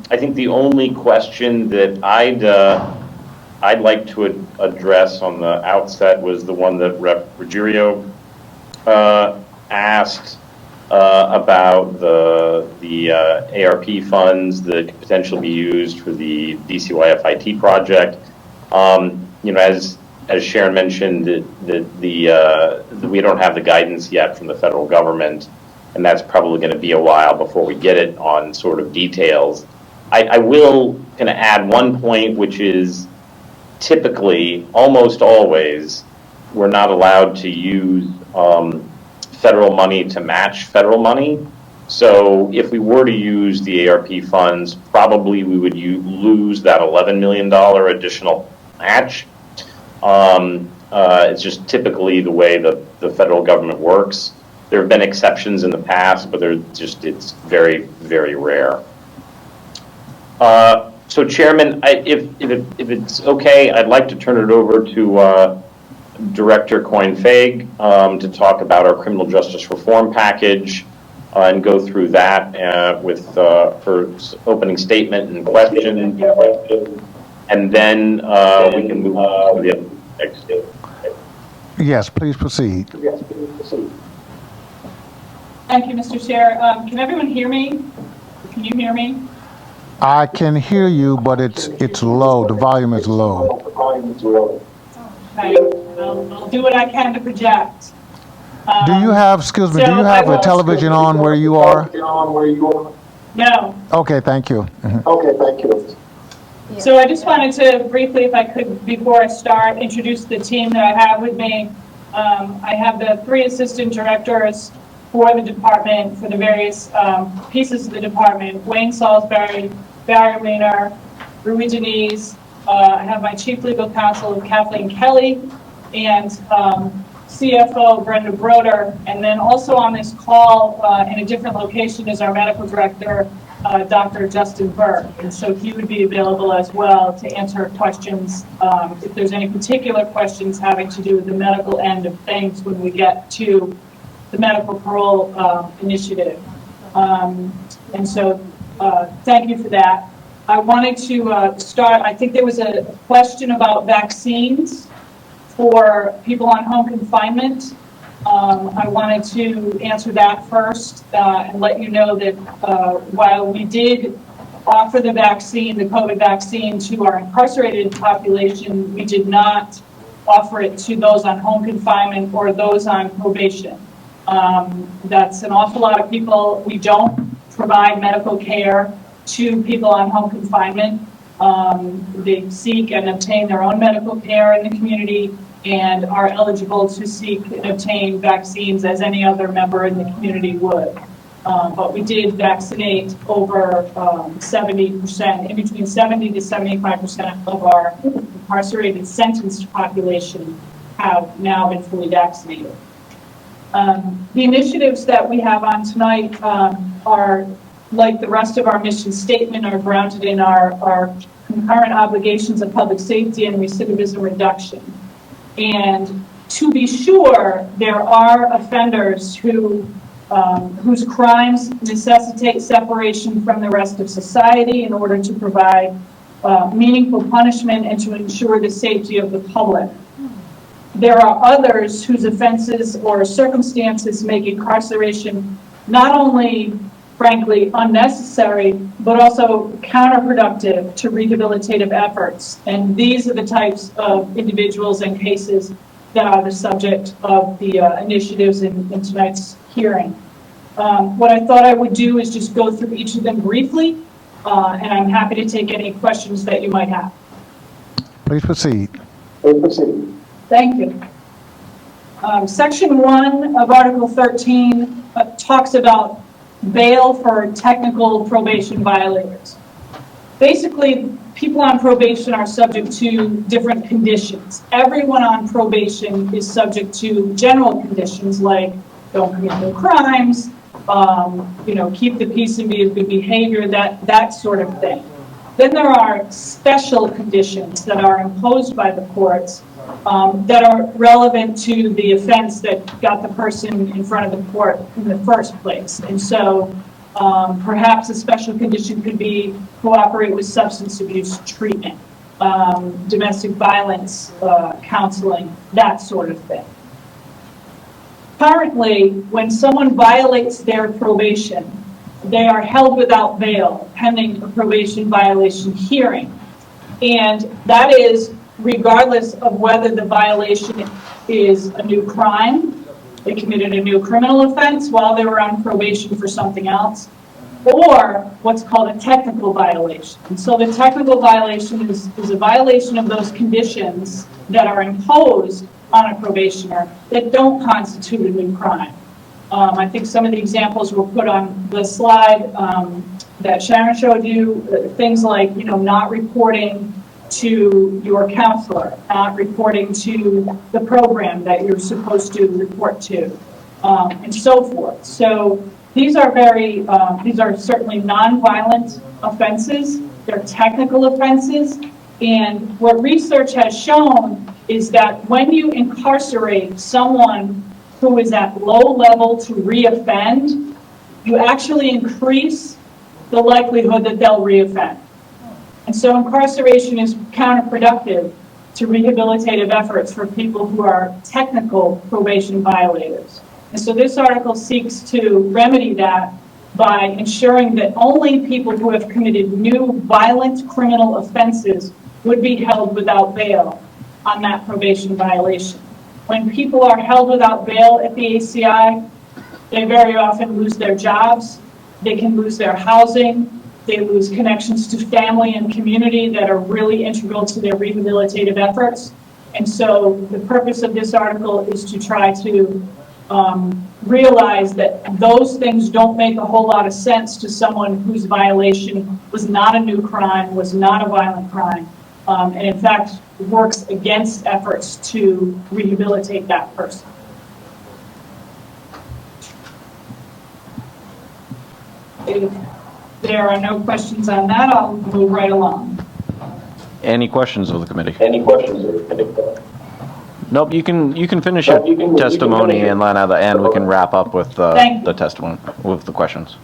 I think the only question that I'd like to address on the outset was the one that Rep. Ruggiero asked about the ARP funds that could potentially be used for the DCYFIT project. As Sharon mentioned, that we don't have the guidance yet from the federal government, and that's probably going to be a while before we get it on sort of details. I will kind of add one point, which is typically, almost always, we're not allowed to use federal money to match federal money. So if we were to use the ARP funds, probably we would lose that $11 million additional match. It's just typically the way the federal government works. There have been exceptions in the past, but it's very, very rare. So Chairman, if it's okay, I'd like to turn it over to Director Coyne-Faig to talk about our criminal justice reform package and go through that with her opening statement and question, and then we can move on to the other next. Yes, please proceed. Thank you, Mr. Chair. Can everyone hear me? Can you hear me? I can hear you, but it's low. The volume is low. Okay. I'll do what I can to project. Do you have a television on where you are? No. Okay, thank you. Mm-hmm. So I just wanted to briefly, if I could, before I start, introduce the team that I have with me. I have the 3 assistant directors for the department, for the various pieces of the department: Wayne Salisbury, Barry Rayner, Rui Denise. I have my chief legal counsel, Kathleen Kelly, and CFO Brenda Broder, and then also on this call in a different location is our medical director, Dr. Justin Burke. And so he would be available as well to answer questions if there's any particular questions having to do with the medical end of things when we get to the medical parole initiative. And so thank you for that. I wanted to start, I think there was a question about vaccines for people on home confinement. I wanted to answer that first and let you know that while we did offer the vaccine, the COVID vaccine, to our incarcerated population, we did not offer it to those on home confinement or those on probation. That's an awful lot of people. We don't provide medical care to people on home confinement. They seek and obtain their own medical care in the community and are eligible to seek and obtain vaccines as any other member in the community would. But we did vaccinate over 70%, in between 70 to 75% of our incarcerated sentenced population have now been fully vaccinated. The initiatives that we have on tonight are, like the rest of our mission statement, are grounded in our concurrent obligations of public safety and recidivism reduction. And to be sure, there are offenders who whose crimes necessitate separation from the rest of society in order to provide meaningful punishment and to ensure the safety of the public. There are others whose offenses or circumstances make incarceration not only, frankly, unnecessary, but also counterproductive to rehabilitative efforts. And these are the types of individuals and cases that are the subject of the initiatives in tonight's hearing. What I thought I would do is just go through each of them briefly, and I'm happy to take any questions that you might have. Please proceed. Thank you. Section 1 of Article 13 talks about bail for technical probation violators. Basically, people on probation are subject to different conditions. Everyone on probation is subject to general conditions like don't commit no crimes, keep the peace and be of good behavior, that sort of thing. Then there are special conditions that are imposed by the courts that are relevant to the offense that got the person in front of the court in the first place. And so perhaps a special condition could be cooperate with substance abuse treatment, domestic violence counseling, that sort of thing. Currently, when someone violates their probation, they are held without bail pending a probation violation hearing. And that is regardless of whether the violation is a new crime, they committed a new criminal offense while they were on probation for something else, or what's called a technical violation. And so the technical violation is a violation of those conditions that are imposed on a probationer that don't constitute a new crime. I think some of the examples were put on the slide that Sharon showed you, things like, not reporting to your counselor, not reporting to the program that you're supposed to report to, and so forth. So these are certainly non-violent offenses. They're technical offenses. And what research has shown is that when you incarcerate someone who is at low level to reoffend, you actually increase the likelihood that they'll reoffend. And so incarceration is counterproductive to rehabilitative efforts for people who are technical probation violators. And so this article seeks to remedy that by ensuring that only people who have committed new violent criminal offenses would be held without bail on that probation violation. When people are held without bail at the ACI, they very often lose their jobs, they can lose their housing, they lose connections to family and community that are really integral to their rehabilitative efforts. And so the purpose of this article is to try to realize that those things don't make a whole lot of sense to someone whose violation was not a new crime, was not a violent crime, and in fact works against efforts to rehabilitate that person. If there are no questions on that, I'll move right along. Any questions of the committee? Any questions of the committee? Nope, you can finish your testimony, and then at the end we can wrap up with the testimony, with the questions.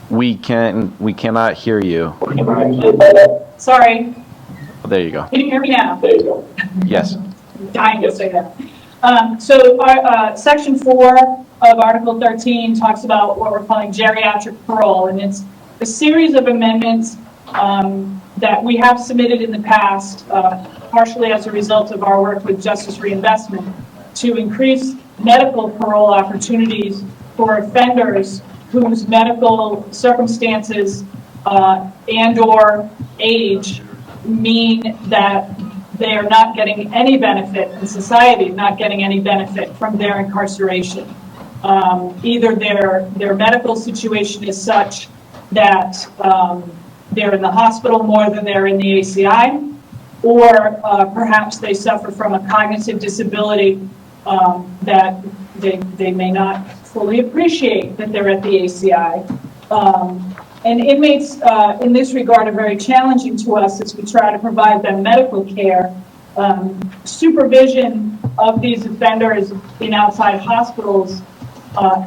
We cannot hear you. Sorry, There you go. can you hear me now? There you go. Yes. Dying to say that. So Section 4 of Article 13 talks about what we're calling geriatric parole, and it's a series of amendments that we have submitted in the past, partially as a result of our work with Justice Reinvestment, to increase medical parole opportunities for offenders whose medical circumstances and/or age mean that they are not getting any benefit, and society is not getting any benefit from their incarceration. Either their medical situation is such that they're in the hospital more than they're in the ACI, or perhaps they suffer from a cognitive disability that they may not fully appreciate that they're at the ACI. And inmates in this regard are very challenging to us as we try to provide them medical care. Supervision of these offenders in outside hospitals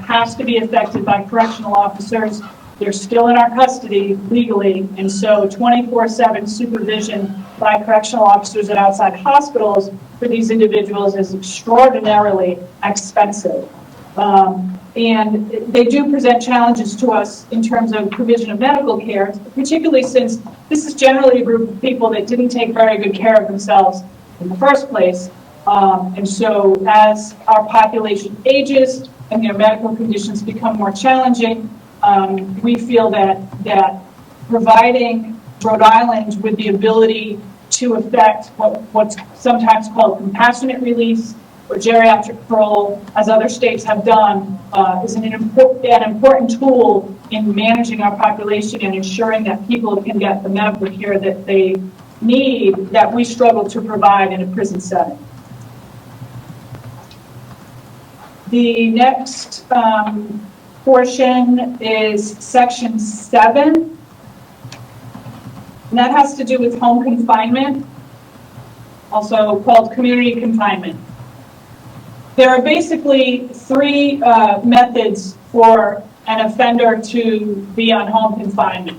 has to be effected by correctional officers. They're still in our custody legally, and so 24/7 supervision by correctional officers at outside hospitals for these individuals is extraordinarily expensive. And they do present challenges to us in terms of provision of medical care, particularly since this is generally a group of people that didn't take very good care of themselves in the first place. And so as our population ages and their medical conditions become more challenging, we feel that providing Rhode Island with the ability to effect what's sometimes called compassionate release or geriatric parole, as other states have done, is an important tool in managing our population and ensuring that people can get the medical care that they need, that we struggle to provide in a prison setting. The next portion is Section 7, and that has to do with home confinement, also called community confinement. There are basically three methods for an offender to be on home confinement.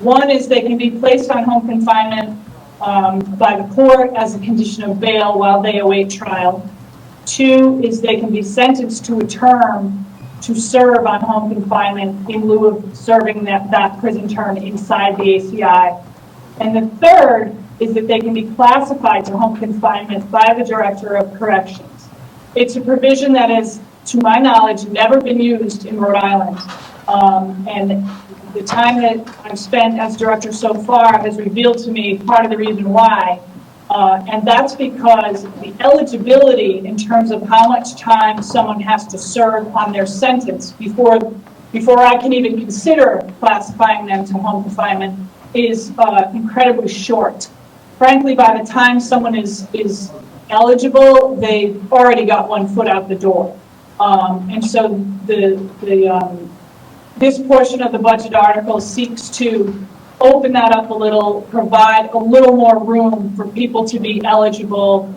One is they can be placed on home confinement by the court as a condition of bail while they await trial. Two is they can be sentenced to a term to serve on home confinement in lieu of serving that prison term inside the ACI. And the third is that they can be classified to home confinement by the Director of Corrections. It's a provision that has, to my knowledge, never been used in Rhode Island. And the time that I've spent as director so far has revealed to me part of the reason why. And that's because the eligibility in terms of how much time someone has to serve on their sentence before I can even consider classifying them to home confinement is incredibly short. Frankly, by the time someone is eligible, they've already got one foot out the door. And so this portion of the budget article seeks to open that up a little, provide a little more room for people to be eligible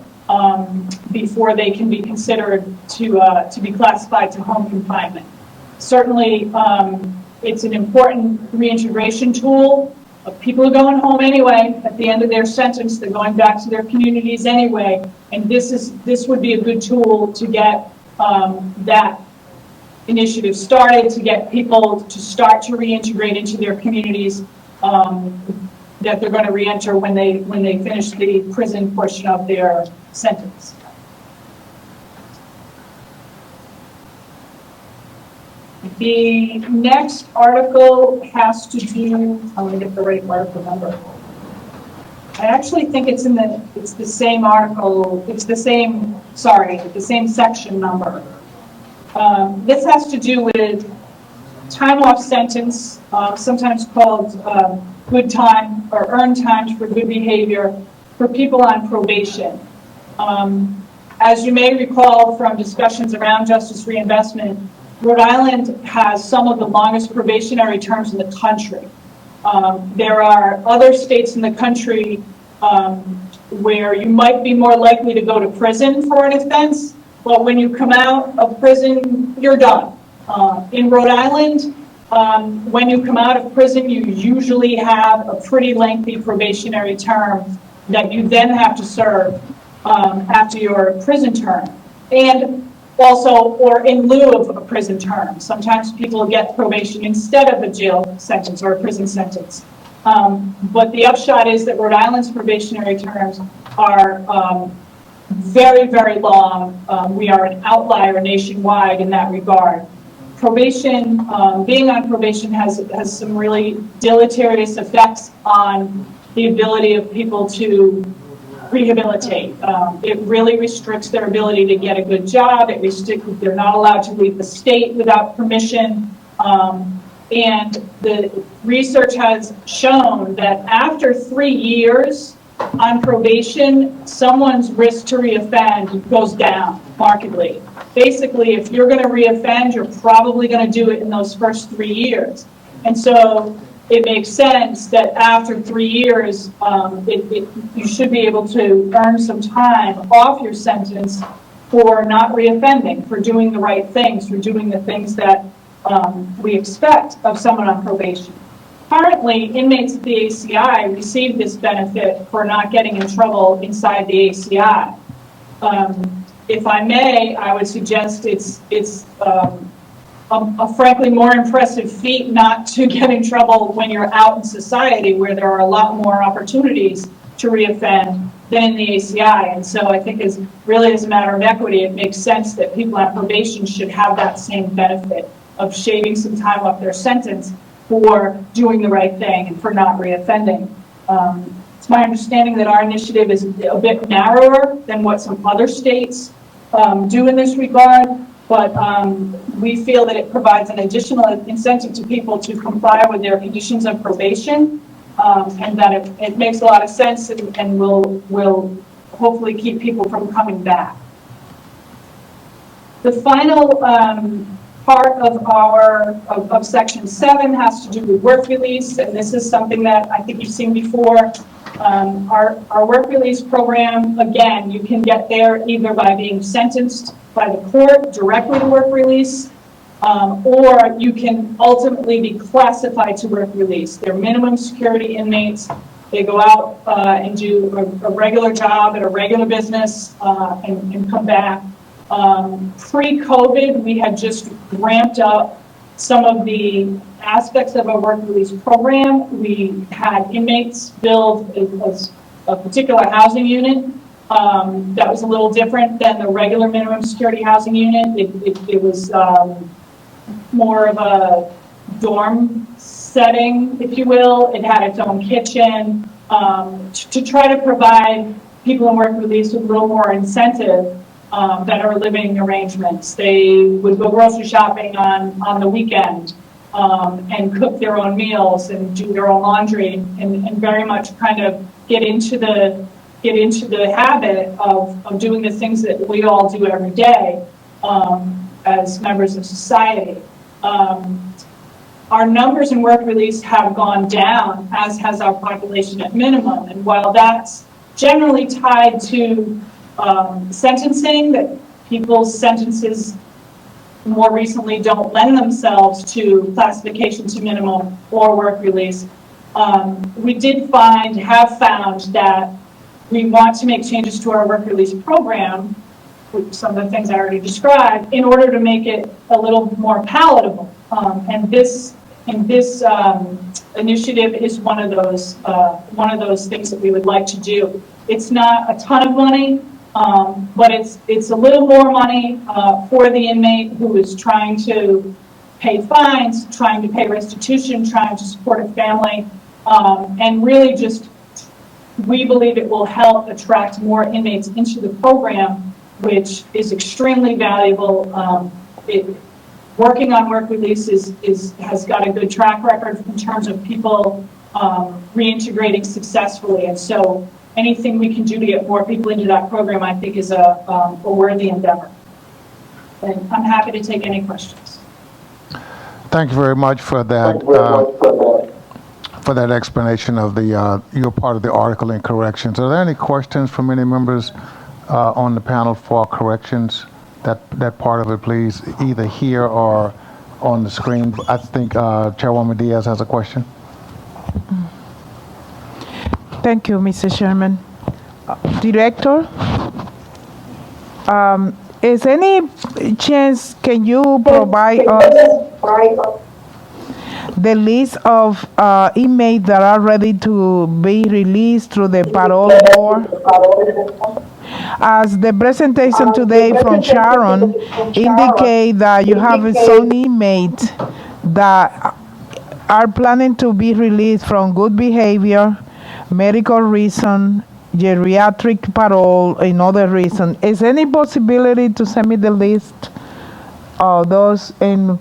before they can be considered to be classified to home confinement. Certainly, it's an important reintegration tool. People are going home anyway. At the end of their sentence, they're going back to their communities anyway. And this would be a good tool to get that initiative started, to get people to start to reintegrate into their communities that they're going to reenter when they finish the prison portion of their sentence. The next article has to do, I'm going to get the right article number. I actually think it's the same article, the same section number. This has to do with time off sentence, sometimes called good time or earned time for good behavior for people on probation. As you may recall from discussions around justice reinvestment, Rhode Island has some of the longest probationary terms in the country. There are other states in the country where you might be more likely to go to prison for an offense, but when you come out of prison, you're done. In Rhode Island, when you come out of prison, you usually have a pretty lengthy probationary term that you then have to serve after your prison term. And also, or in lieu of a prison term. Sometimes people get probation instead of a jail sentence or a prison sentence. But the upshot is that Rhode Island's probationary terms are very, very long. We are an outlier nationwide in that regard. Probation, being on probation has some really deleterious effects on the ability of people to rehabilitate. It really restricts their ability to get a good job. They're not allowed to leave the state without permission. And the research has shown that after 3 years on probation, someone's risk to reoffend goes down markedly. Basically, if you're going to reoffend, you're probably going to do it in those first 3 years. And so it makes sense that after 3 years, you should be able to earn some time off your sentence for not reoffending, for doing the right things, for doing the things that we expect of someone on probation. Currently, inmates at the ACI receive this benefit for not getting in trouble inside the ACI. If I may, I would suggest it's a frankly more impressive feat not to get in trouble when you're out in society, where there are a lot more opportunities to reoffend than in the ACI. And so I think as a matter of equity, it makes sense that people on probation should have that same benefit of shaving some time off their sentence for doing the right thing and for not reoffending. It's my understanding that our initiative is a bit narrower than what some other states do in this regard, but we feel that it provides an additional incentive to people to comply with their conditions of probation, and that it makes a lot of sense and will hopefully keep people from coming back. The final part of Section 7 has to do with work release, and this is something that I think you've seen before. Our work release program, again, you can get there either by being sentenced by the court directly to work release, or you can ultimately be classified to work release. They're minimum security inmates. They go out and do a regular job at a regular business and come back. Pre-COVID, we had just ramped up some of the aspects of our work release program. We had inmates build a particular housing unit that was a little different than the regular minimum security housing unit. It was more of a dorm setting, if you will. It had its own kitchen to try to provide people in work release with a little more incentive. Better living arrangements. They would go grocery shopping on the weekend and cook their own meals and do their own laundry and very much kind of get into the habit of doing the things that we all do every day as members of society. Our numbers in work release have gone down, as has our population at minimum. And while that's generally tied to sentencing, that people's sentences more recently don't lend themselves to classification to minimum or work release, we have found that we want to make changes to our work release program, with some of the things I already described, in order to make it a little more palatable. And this initiative is one of those things that we would like to do. It's not a ton of money, but it's a little more money for the inmate who is trying to pay fines, trying to pay restitution, trying to support a family, and really just, we believe it will help attract more inmates into the program, which is extremely valuable. working on work release has got a good track record in terms of people reintegrating successfully. And so anything we can do to get more people into that program, I think, is a worthy endeavor. And I'm happy to take any questions. Thank you very much for that. For that explanation of your part of the article in corrections. Are there any questions from any members on the panel for corrections? That part of it, please, either here or on the screen. I think Chairwoman Diaz has a question. Thank you, Mr. Chairman. Director, is any chance can you provide us the list of inmates that are ready to be released through the Parole Board? As the presentation today from Sharon indicate that you have some inmates that are planning to be released from good behavior, medical reason, geriatric parole, and other reason. Is any possibility to send me the list of those and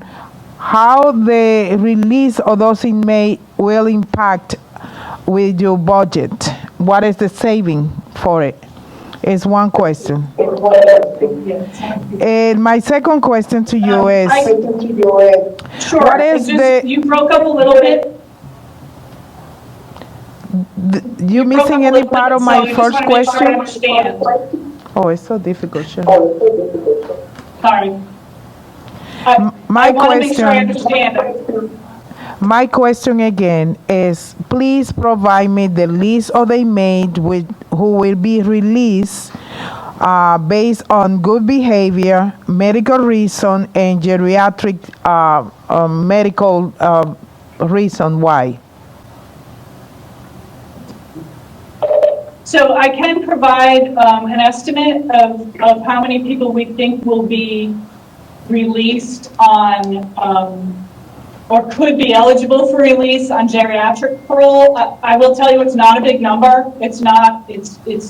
how the release of those inmates will impact with your budget? What is the saving for it? Is one question. And my second question to you is, Sure. what is you broke up a little bit. You missing any part of my first question? Understand. Oh, it's so difficult, Sharon. Sorry. My I want to make sure I question, understand. my question again is, please provide me the list of the inmates who will be released based on good behavior, medical reason, and geriatric medical reason why. So I can provide an estimate of how many people we think will be released on or could be eligible for release on geriatric parole. I will tell you it's not a big number. It's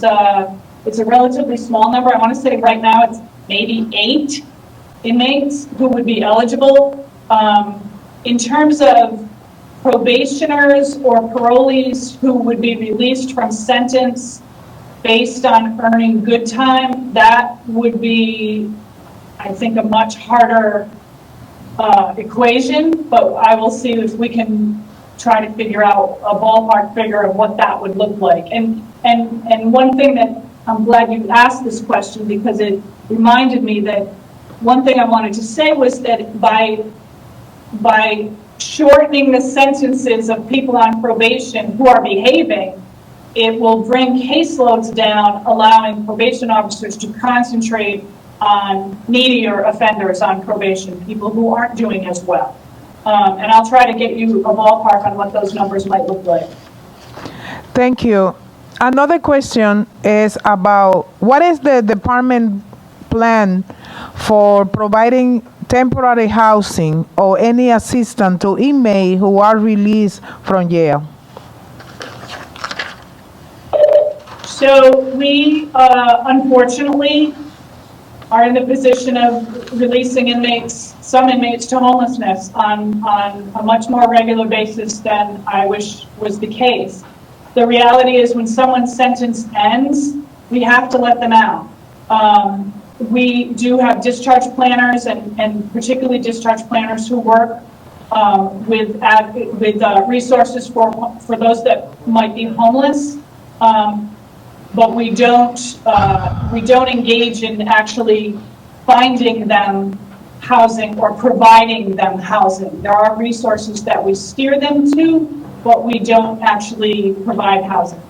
a relatively small number. I want to say right now it's maybe 8 inmates who would be eligible. In terms of probationers or parolees who would be released from sentence based on earning good time, that would be, I think, a much harder equation, but I will see if we can try to figure out a ballpark figure of what that would look like. And one thing that I'm glad you asked this question, because it reminded me that one thing I wanted to say was that by shortening the sentences of people on probation who are behaving, it will bring caseloads down, allowing probation officers to concentrate on needier offenders on probation, people who aren't doing as well. And I'll try to get you a ballpark on what those numbers might look like. Thank you. Another question is about what is the department plan for providing temporary housing or any assistance to inmates who are released from jail? So we, unfortunately, are in the position of releasing inmates, some inmates, to homelessness on a much more regular basis than I wish was the case. The reality is when someone's sentence ends, we have to let them out. We do have discharge planners and particularly discharge planners who work with resources for those that might be homeless. But we don't engage in actually finding them housing or providing them housing. There are resources that we steer them to, but we don't actually provide housing.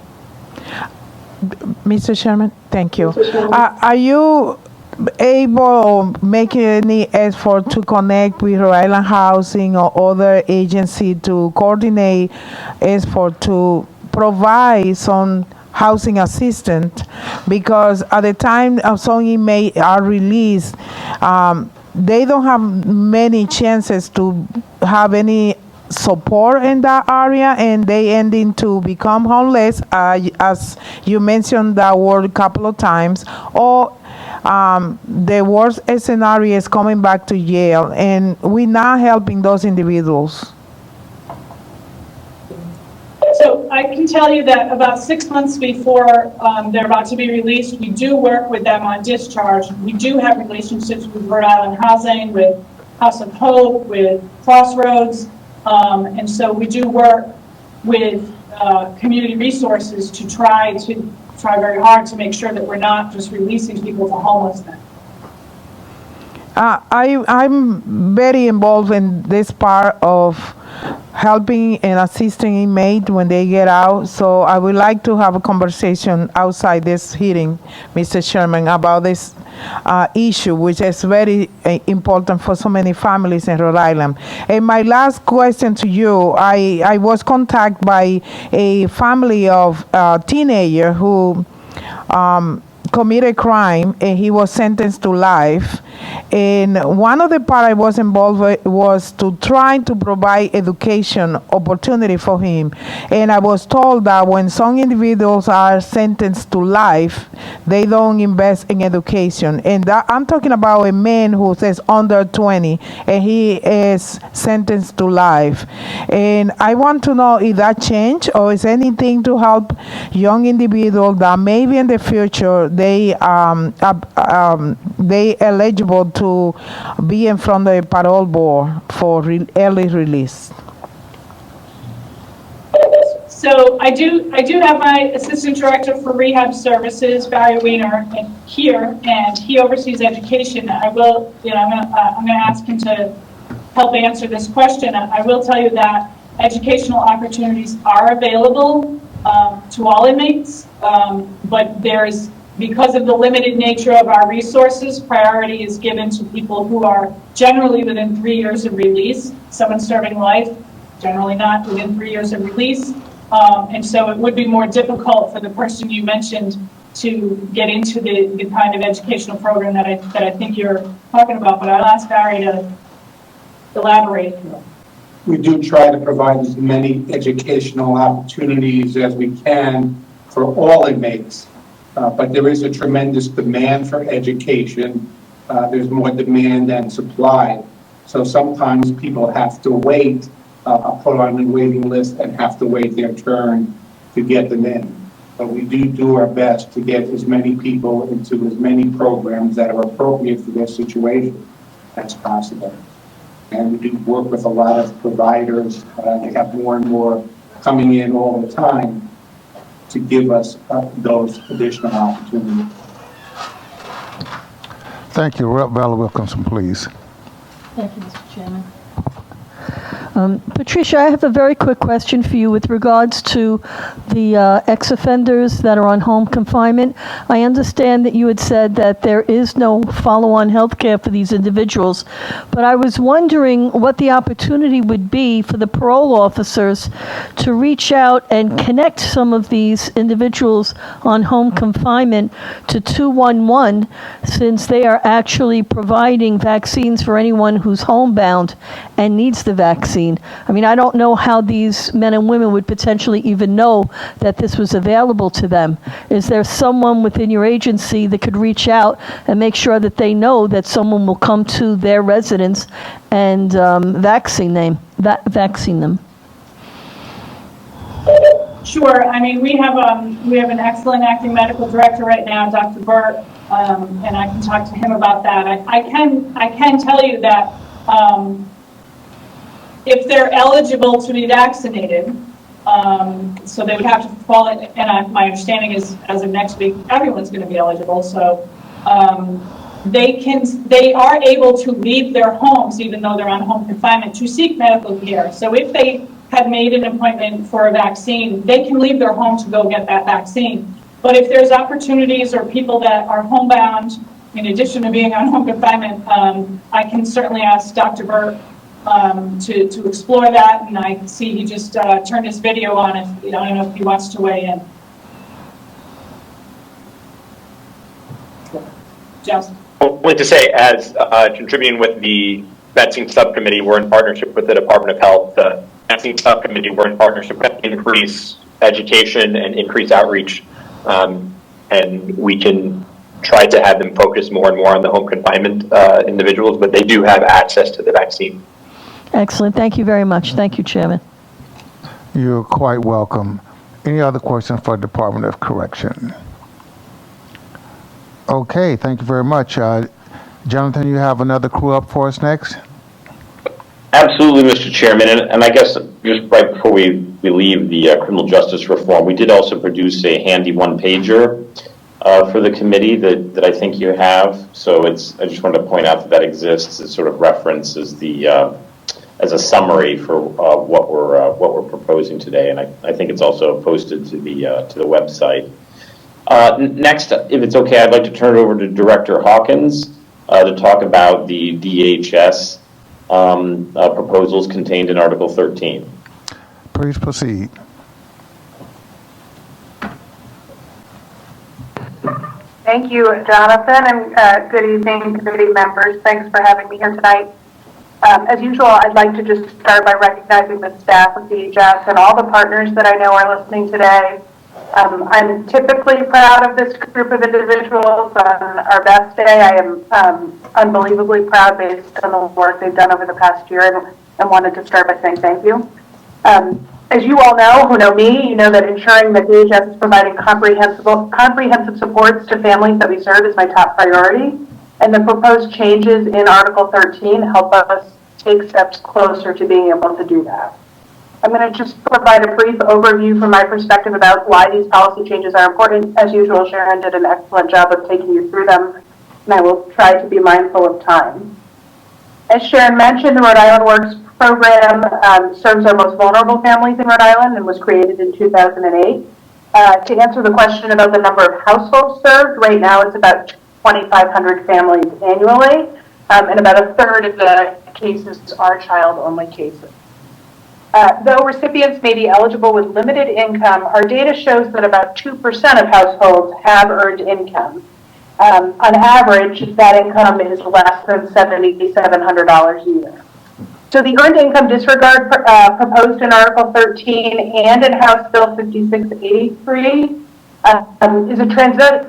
Mr. Chairman, thank you. Are you able to make any effort to connect with Rhode Island Housing or other agency to coordinate effort to provide some housing assistance? Because at the time some inmates are released, they don't have many chances to have any support in that area, and they ending to become homeless, as you mentioned that word a couple of times, or the worst scenario is coming back to Yale, and we're not helping those individuals. So I can tell you that about 6 months before they're about to be released, we do work with them on discharge. We do have relationships with Rhode Island Housing, with House of Hope, with Crossroads, and so we do work with community resources to try very hard to make sure that we're not just releasing people to homelessness. I'm very involved in this part of helping and assisting inmates when they get out. So I would like to have a conversation outside this hearing, Mr. Chairman, about this issue, which is very important for so many families in Rhode Island. And my last question to you, I was contacted by a family of teenager who committed crime, and he was sentenced to life. And one of the part I was involved with was to try to provide education opportunity for him. And I was told that when some individuals are sentenced to life, they don't invest in education. And that, I'm talking about a man who says under 20, and he is sentenced to life. And I want to know if that changed, or is anything to help young individuals that maybe in the future they eligible to be in front of the Parole Board for early release. So I do have my Assistant Director for Rehab Services, Barry Weiner, here, and he oversees education. I'm going to ask him to help answer this question. I will tell you that educational opportunities are available to all inmates, but because of the limited nature of our resources, priority is given to people who are generally within 3 years of release. Someone serving life, generally not within 3 years of release. And so it would be more difficult for the person you mentioned to get into the kind of educational program that I think you're talking about. But I'll ask Barry to elaborate. We do try to provide as many educational opportunities as we can for all inmates. But there is a tremendous demand for education. There's more demand than supply. So sometimes people have to wait, put on a waiting list and have to wait their turn to get them in. But we do our best to get as many people into as many programs that are appropriate for their situation as possible. And we do work with a lot of providers. They have more and more coming in all the time to give us those additional opportunities. Thank you. Rep. Bella Wilkinson, please. Thank you, Mr. Chairman. Patricia, I have a very quick question for you with regards to the ex-offenders that are on home confinement. I understand that you had said that there is no follow-on health care for these individuals, but I was wondering what the opportunity would be for the parole officers to reach out and connect some of these individuals on home confinement to 211, since they are actually providing vaccines for anyone who's homebound and needs the vaccine. I mean, I don't know how these men and women would potentially even know that this was available to them. Is there someone within your agency that could reach out and make sure that they know that someone will come to their residence and vaccine them? Sure. I mean, we have an excellent acting medical director right now, Dr. Burt, and I can talk to him about that. I can tell you that if they're eligible to be vaccinated, so they would have to fall in, and my understanding is as of next week, everyone's going to be eligible. So they are able to leave their homes, even though they're on home confinement, to seek medical care. So if they have made an appointment for a vaccine, they can leave their home to go get that vaccine. But if there's opportunities or people that are homebound, in addition to being on home confinement, I can certainly ask Dr. Burt to explore that, and I see he just turned his video on. I don't know if he wants to weigh in. Justin. I wanted to say, as contributing with the vaccine subcommittee, we're in partnership with the Department of Health. The vaccine subcommittee, we're in partnership with increase education and increase outreach, and we can tried to have them focus more and more on the home confinement individuals, but they do have access to the vaccine. Excellent. Thank you very much. Thank you, Chairman. You're quite welcome. Any other questions for Department of Correction? Okay, thank you very much. Jonathan, you have another crew up for us next? Absolutely, Mr. Chairman, and I guess just right before we leave the criminal justice reform, we did also produce a handy one-pager for the committee that I think you have. So I just wanted to point out that exists. It sort of references the as a summary for what we're proposing today, and I think it's also posted to the website. Next, if it's okay, I'd like to turn it over to Director Hawkins to talk about the DHS proposals contained in Article 13. Please proceed. Thank you, Jonathan, and good evening, committee members. Thanks for having me here tonight. As usual, I'd like to just start by recognizing the staff of DHS and all the partners that I know are listening today. I'm typically proud of this group of individuals. On our best day, I am unbelievably proud based on the work they've done over the past year, and wanted to start by saying thank you. As you all know, who know me, you know that ensuring that DHS is providing comprehensive supports to families that we serve is my top priority, and the proposed changes in Article 13 help us take steps closer to being able to do that. I'm going to just provide a brief overview from my perspective about why these policy changes are important. As usual, Sharon did an excellent job of taking you through them, and I will try to be mindful of time. As Sharon mentioned, the Rhode Island Works program serves our most vulnerable families in Rhode Island and was created in 2008. To answer the question about the number of households served, right now it's about 2,500 families annually, and about a third of the cases are child-only cases. Though recipients may be eligible with limited income, our data shows that about 2% of households have earned income. On average, that income is less than $7,700 a year. So the Earned Income Disregard proposed in Article 13 and in House Bill 5683 is a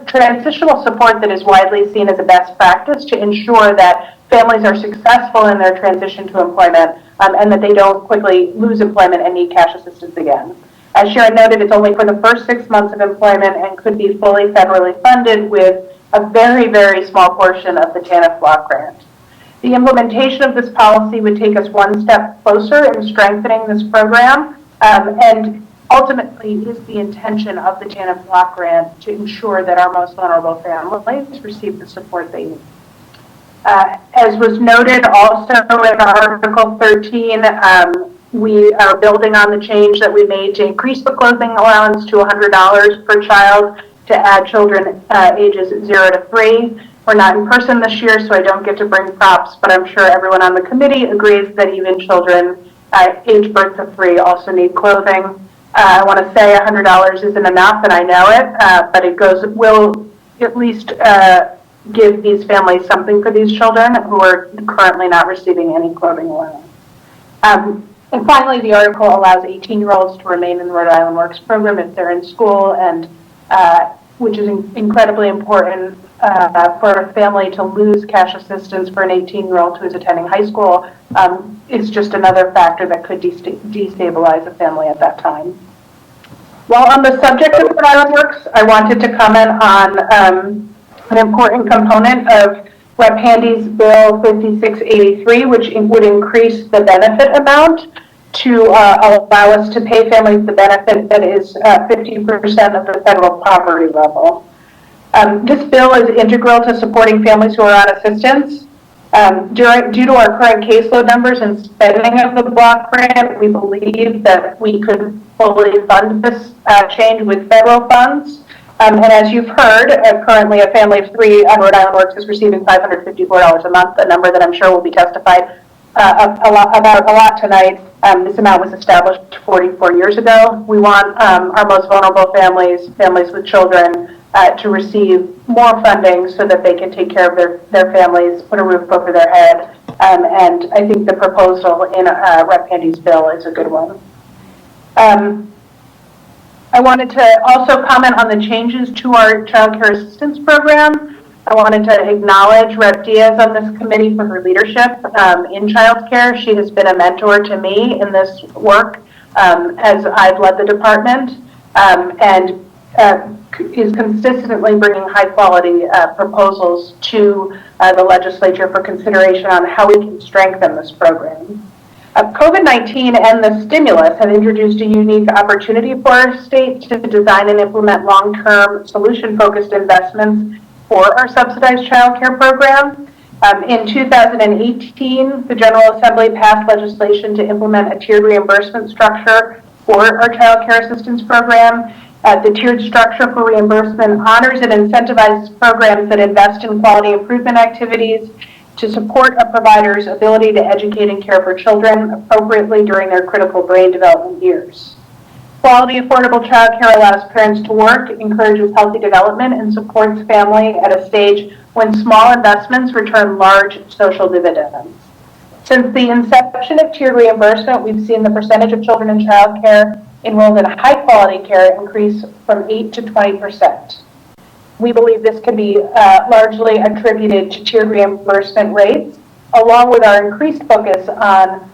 transitional support that is widely seen as a best practice to ensure that families are successful in their transition to employment and that they don't quickly lose employment and need cash assistance again. As Sharon noted, it's only for the first 6 months of employment and could be fully federally funded with a very, very small portion of the TANF block grant. The implementation of this policy would take us one step closer in strengthening this program, and ultimately is the intention of the TANF block grant to ensure that our most vulnerable families receive the support they need. As was noted also in Article 13, we are building on the change that we made to increase the clothing allowance to $100 per child to add children ages 0 to 3. We're not in person this year, so I don't get to bring props, but I'm sure everyone on the committee agrees that even children age birth to 3 also need clothing. I want to say $100 isn't enough, and I know it, but it will at least give these families something for these children who are currently not receiving any clothing allowance. And finally, the article allows 18-year-olds to remain in the Rhode Island Works program if they're in school, and which is incredibly important for a family to lose cash assistance for an 18-year-old who is attending high school. Is just another factor that could destabilize a family at that time. While on the subject of Rhode Island Works, I wanted to comment on an important component of Rep. Handy's Bill 5683, which would increase the benefit amount to allow us to pay families the benefit that is 50% of the federal poverty level. This bill is integral to supporting families who are on assistance. Due to our current caseload numbers and spending of the block grant, we believe that we could fully fund this change with federal funds. And as you've heard, currently a family of 3 on Rhode Island Works is receiving $554 a month, a number that I'm sure will be testified about a lot tonight. This amount was established 44 years ago. We want our most vulnerable families with children, to receive more funding so that they can take care of their families, put a roof over their head, and I think the proposal in Rep. Handy's bill is a good one. I wanted to also comment on the changes to our child care assistance program. I wanted to acknowledge Rep. Diaz on this committee for her leadership in childcare. She has been a mentor to me in this work as I've led the department and is consistently bringing high quality proposals to the legislature for consideration on how we can strengthen this program. COVID-19 and the stimulus have introduced a unique opportunity for our state to design and implement long-term solution-focused investments for our subsidized child care program. In 2018, the General Assembly passed legislation to implement a tiered reimbursement structure for our child care assistance program. The tiered structure for reimbursement honors and incentivizes programs that invest in quality improvement activities to support a provider's ability to educate and care for children appropriately during their critical brain development years. Quality, affordable child care allows parents to work, encourages healthy development, and supports family at a stage when small investments return large social dividends. Since the inception of tiered reimbursement, we've seen the percentage of children in child care enrolled in high-quality care increase from 8 to 20%. We believe this can be largely attributed to tiered reimbursement rates, along with our increased focus on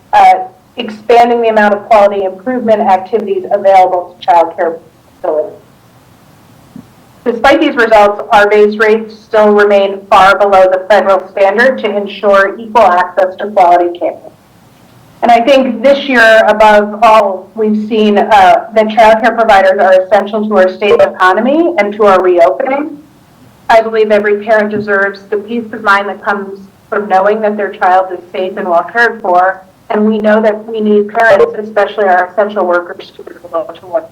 expanding the amount of quality improvement activities available to child care facilities. Despite these results, our base rates still remain far below the federal standard to ensure equal access to quality care. And I think this year, above all, we've seen that child care providers are essential to our state economy and to our reopening. I believe every parent deserves the peace of mind that comes from knowing that their child is safe and well cared for. And we know that we need parents, especially our essential workers, to be able to work.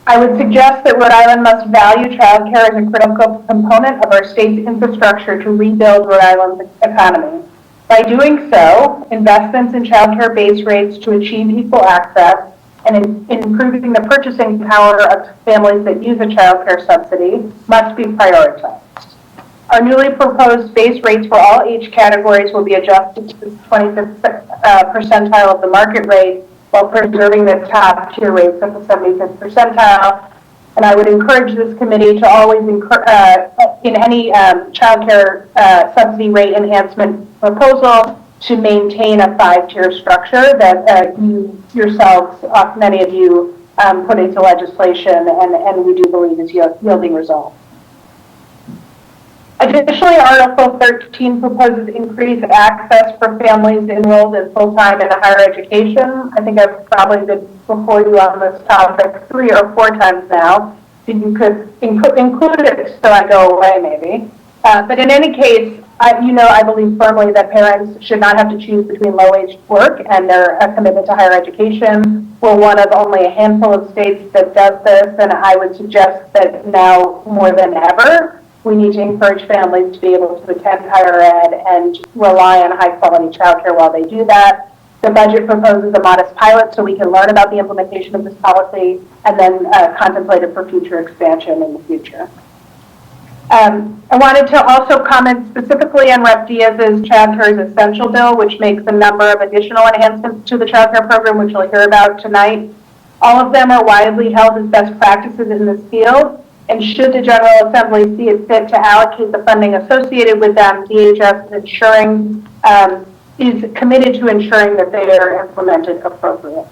I would suggest that Rhode Island must value child care as a critical component of our state's infrastructure to rebuild Rhode Island's economy. By doing so, investments in child care base rates to achieve equal access and in improving the purchasing power of families that use a child care subsidy must be prioritized. Our newly proposed base rates for all age categories will be adjusted to the 25th percentile of the market rate while preserving the top tier rates of the 75th percentile. And I would encourage this committee to always, in any child care subsidy rate enhancement proposal, to maintain a 5-tier structure that you yourselves, many of you, put into legislation and we do believe is yielding results. Additionally, Article 13 proposes increased access for families enrolled in full-time and higher education. I think I've probably been before you on this topic 3 or 4 times now. So you could include it so I go away maybe. But in any case, I believe firmly that parents should not have to choose between low-wage work and their commitment to higher education. We're one of only a handful of states that does this, and I would suggest that now more than ever, we need to encourage families to be able to attend higher ed and rely on high-quality childcare while they do that. The budget proposes a modest pilot so we can learn about the implementation of this policy and then contemplate it for future expansion in the future. I wanted to also comment specifically on Rep. Diaz's Child Care is Essential bill, which makes a number of additional enhancements to the child care program, which you'll hear about tonight. All of them are widely held as best practices in this field, and should the General Assembly see it fit to allocate the funding associated with them, DHS is committed to ensuring that they are implemented appropriately.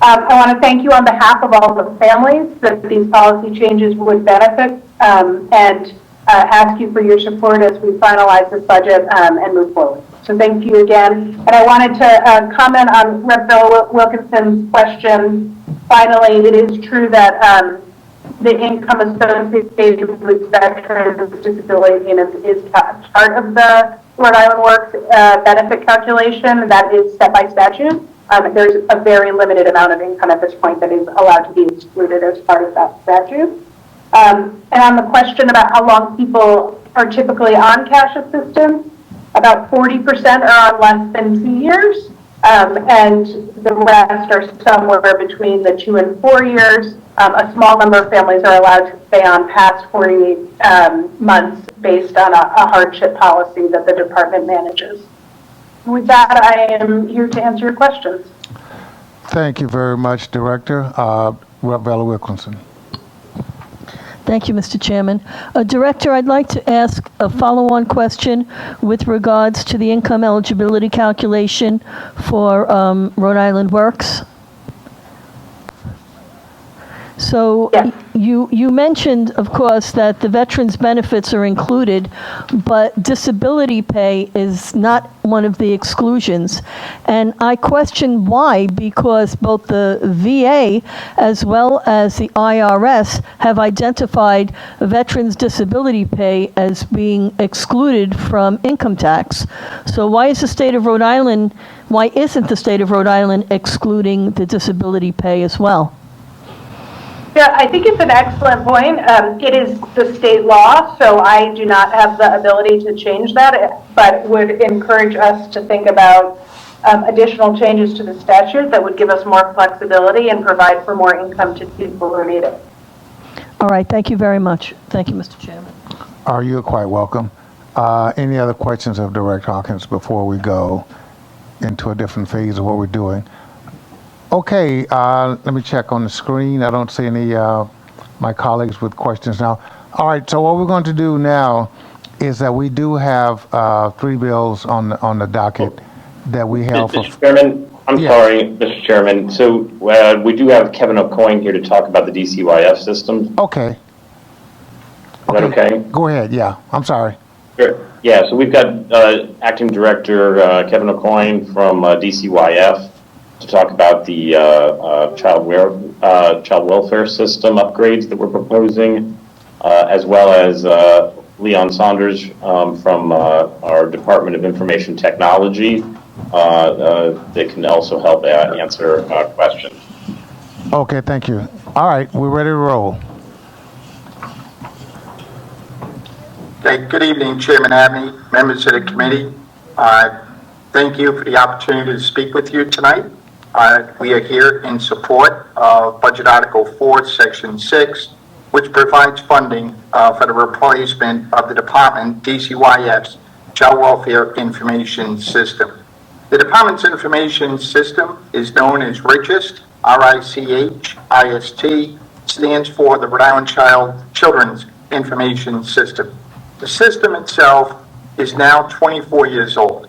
I want to thank you on behalf of all the families that these policy changes would benefit and ask you for your support as we finalize this budget and move forward. So thank you again. And I wanted to comment on Rep. Bill Wilkinson's question. Finally, it is true that the income associated with veterans with disability is part of the Rhode Island Works benefit calculation. That is set by statute. There's a very limited amount of income at this point that is allowed to be excluded as part of that statute. And on the question about how long people are typically on cash assistance, about 40% are on less than 2 years, and the rest are somewhere between the 2 and 4 years. A small number of families are allowed to stay on past 48 months based on a hardship policy that the department manages. With that, I am here to answer your questions. Thank you very much, Director. Rep. Wilkinson. Thank you, Mr. Chairman. Director, I'd like to ask a follow-on question with regards to the income eligibility calculation for Rhode Island Works. So Yes. you mentioned, of course, that the veterans' benefits are included, but disability pay is not one of the exclusions. And I question why, because both the VA as well as the IRS have identified veterans' disability pay as being excluded from income tax. So why isn't the state of Rhode Island excluding the disability pay as well? Yeah, I think it's an excellent point. It is the state law, so I do not have the ability to change that, but would encourage us to think about additional changes to the statute that would give us more flexibility and provide for more income to people who need it. All right, thank you very much. Thank you, Mr. Chairman. You're quite welcome. Any other questions of Director Hawkins before we go into a different phase of what we're doing? Okay, let me check on the screen. I don't see any my colleagues with questions now. All right, so what we're going to do now is that we do have 3 bills on the docket that we held for. Mr. Chairman, I'm Yes. sorry, Mr. Chairman. So we do have Kevin O'Coin here to talk about the DCYF system. Okay. Is that okay? Go ahead, yeah. I'm sorry. Sure. Yeah, so we've got Acting Director Kevin O'Coin from DCYF to talk about the child welfare system upgrades that we're proposing, as well as Leon Saunders from our Department of Information Technology that can also help answer questions. Okay, thank you. All right, we're ready to roll. Okay, good evening, Chairman Abney, members of the committee. Thank you for the opportunity to speak with you tonight. We are here in support of Budget Article 4, Section 6, which provides funding for the replacement of the Department DCYF's Child Welfare Information System. The Department's information system is known as RICHIST, R-I-C-H-I-S-T, stands for the Rhode Island Children's Information System. The system itself is now 24 years old.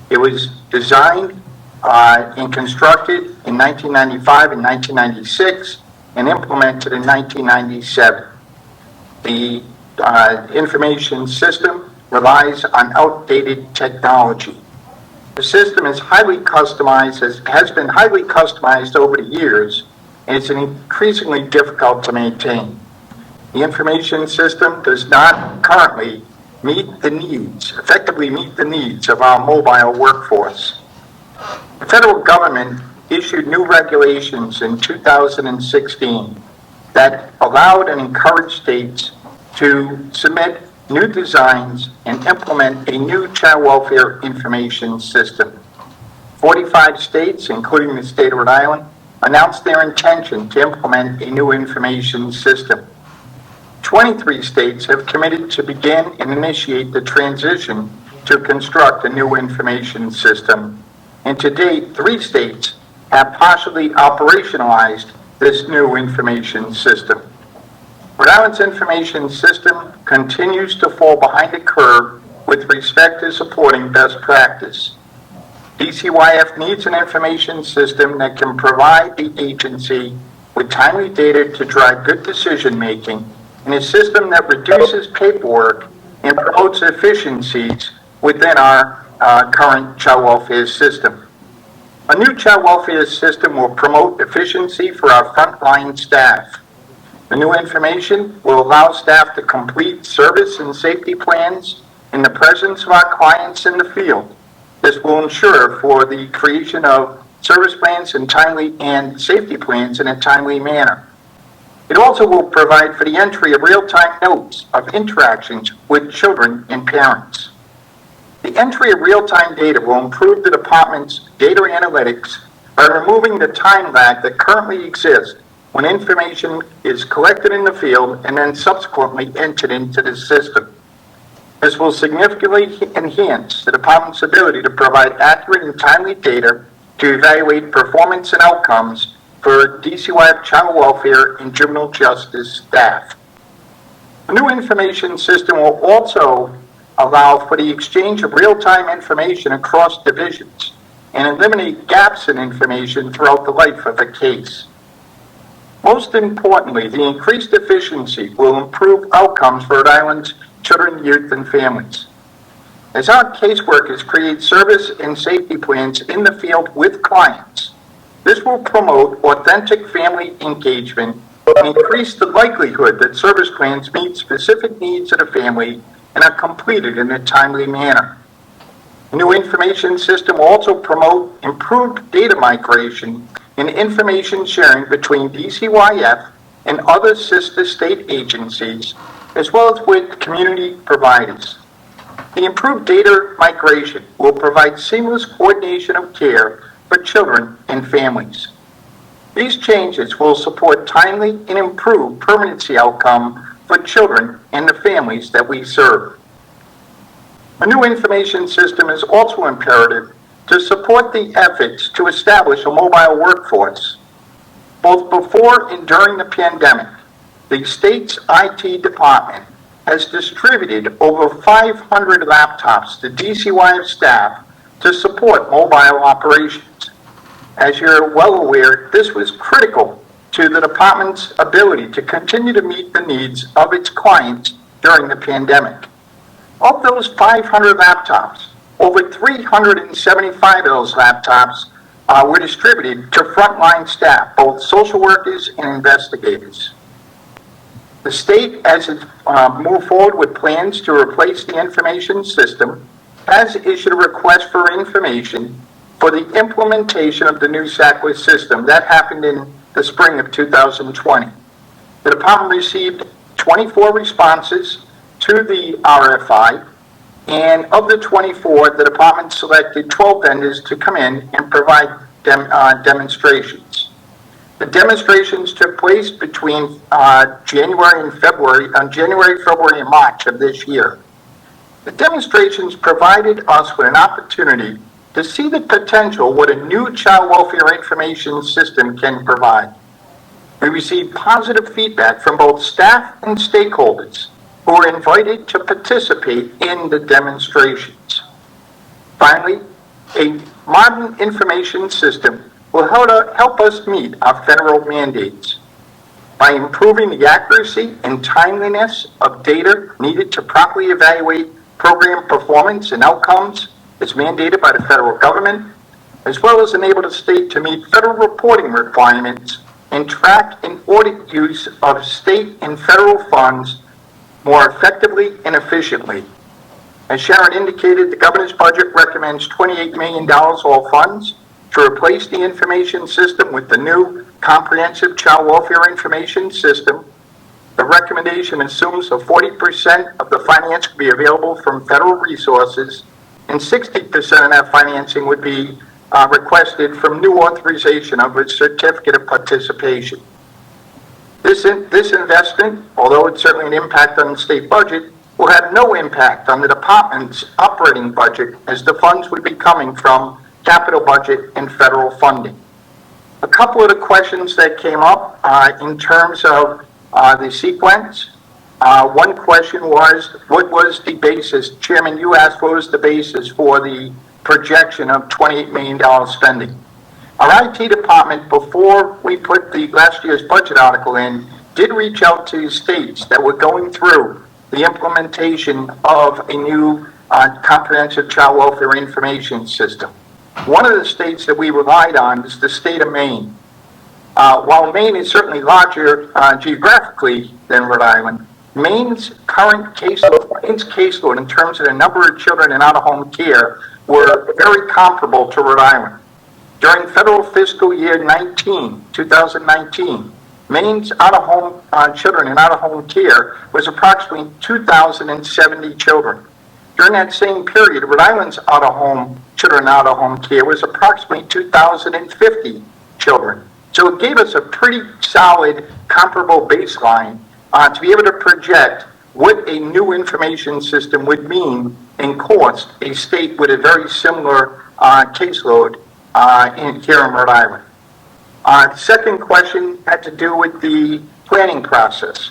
It was designed and constructed in 1995 and 1996 and implemented in 1997. The information system relies on outdated technology. The system is highly customized, has been highly customized over the years, and it's increasingly difficult to maintain. The information system does not currently effectively meet the needs of our mobile workforce. The federal government issued new regulations in 2016 that allowed and encouraged states to submit new designs and implement a new child welfare information system. 45 states, including the state of Rhode Island, announced their intention to implement a new information system. 23 states have committed to begin and initiate the transition to construct a new information system. And to date, 3 states have partially operationalized this new information system. Rhode Island's information system continues to fall behind the curve with respect to supporting best practice. DCYF needs an information system that can provide the agency with timely data to drive good decision-making, and a system that reduces paperwork and promotes efficiencies within our current child welfare system. A new child welfare system will promote efficiency for our frontline staff. The new information will allow staff to complete service and safety plans in the presence of our clients in the field. This will ensure for the creation of service plans and safety plans in a timely manner. It also will provide for the entry of real-time notes of interactions with children and parents. The entry of real-time data will improve the department's data analytics by removing the time lag that currently exists when information is collected in the field and then subsequently entered into the system. This will significantly enhance the department's ability to provide accurate and timely data to evaluate performance and outcomes for DCYF child welfare and juvenile justice staff. A new information system will also allow for the exchange of real-time information across divisions and eliminate gaps in information throughout the life of a case. Most importantly, the increased efficiency will improve outcomes for Rhode Island's children, youth, and families. As our caseworkers create service and safety plans in the field with clients, this will promote authentic family engagement and increase the likelihood that service plans meet specific needs of the family and are completed in a timely manner. The new information system will also promote improved data migration and information sharing between DCYF and other sister state agencies, as well as with community providers. The improved data migration will provide seamless coordination of care for children and families. These changes will support timely and improved permanency outcome for children and the families that we serve. A new information system is also imperative to support the efforts to establish a mobile workforce. Both before and during the pandemic, the state's IT department has distributed over 500 laptops to DCYF staff to support mobile operations. As you're well aware, this was critical to the department's ability to continue to meet the needs of its clients during the pandemic. Of those 500 laptops, over 375 of those laptops were distributed to frontline staff, both social workers and investigators. The state, as it moved forward with plans to replace the information system, has issued a request for information for the implementation of the new SACWIS system. That happened in the spring of 2020. The department received 24 responses to the RFI, and of the 24, the department selected 12 vendors to come in and provide demonstrations. The demonstrations took place between January, February, and March of this year. The demonstrations provided us with an opportunity to see the potential what a new child welfare information system can provide. We received positive feedback from both staff and stakeholders who were invited to participate in the demonstrations. Finally, a modern information system will help us meet our federal mandates by improving the accuracy and timeliness of data needed to properly evaluate program performance and outcomes as mandated by the federal government, as well as enable the state to meet federal reporting requirements and track and audit use of state and federal funds more effectively and efficiently. As Sharon indicated, the governor's budget recommends $28 million all funds to replace the information system with the new comprehensive child welfare information system. The recommendation assumes that 40% of the finance will be available from federal resources, and 60% of that financing would be requested from new authorization of a certificate of participation. This investment, although it's certainly an impact on the state budget, will have no impact on the department's operating budget, as the funds would be coming from capital budget and federal funding. A couple of the questions that came up in terms of the sequence. One question was, what was the basis? Chairman, you asked what was the basis for the projection of $28 million spending. Our IT department, before we put the last year's budget article in, did reach out to states that were going through the implementation of a new comprehensive child welfare information system. One of the states that we relied on is the state of Maine. While Maine is certainly larger geographically than Rhode Island, Maine's current caseload in terms of the number of children in out-of-home care were very comparable to Rhode Island. During federal fiscal year 2019, Maine's out-of-home children in out-of-home care was approximately 2,070 children. During that same period, Rhode Island's out-of-home children out-of-home care was approximately 2,050 children. So it gave us a pretty solid comparable baseline to be able to project what a new information system would mean and cost a state with a very similar caseload here in Rhode Island. The second question had to do with the planning process.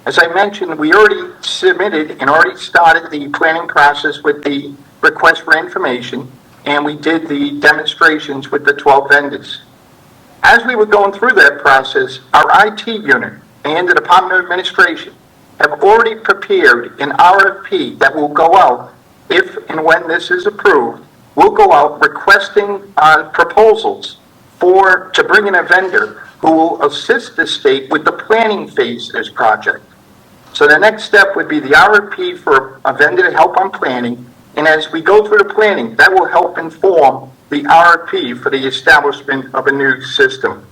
As I mentioned, we already submitted and already started the planning process with the request for information, and we did the demonstrations with the 12 vendors. As we were going through that process, our IT unit and the Department of Administration have already prepared an RFP that will go out, if and when this is approved, we'll go out requesting proposals to bring in a vendor who will assist the state with the planning phase of this project. So the next step would be the RFP for a vendor to help on planning, and as we go through the planning, that will help inform the RFP for the establishment of a new system.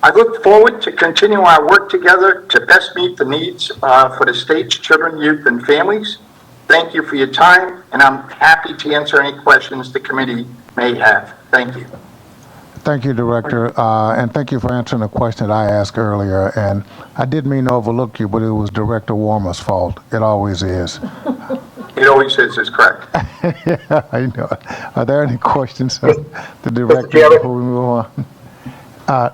I look forward to continue our work together to best meet the needs for the state's children, youth, and families. Thank you for your time, and I'm happy to answer any questions the committee may have. Thank you. Thank you, Director, and thank you for answering the question that I asked earlier. And I didn't mean to overlook you, but it was Director Warmer's fault. It always is. It always is correct. Yeah, I know. Are there any questions of the Director before we move on?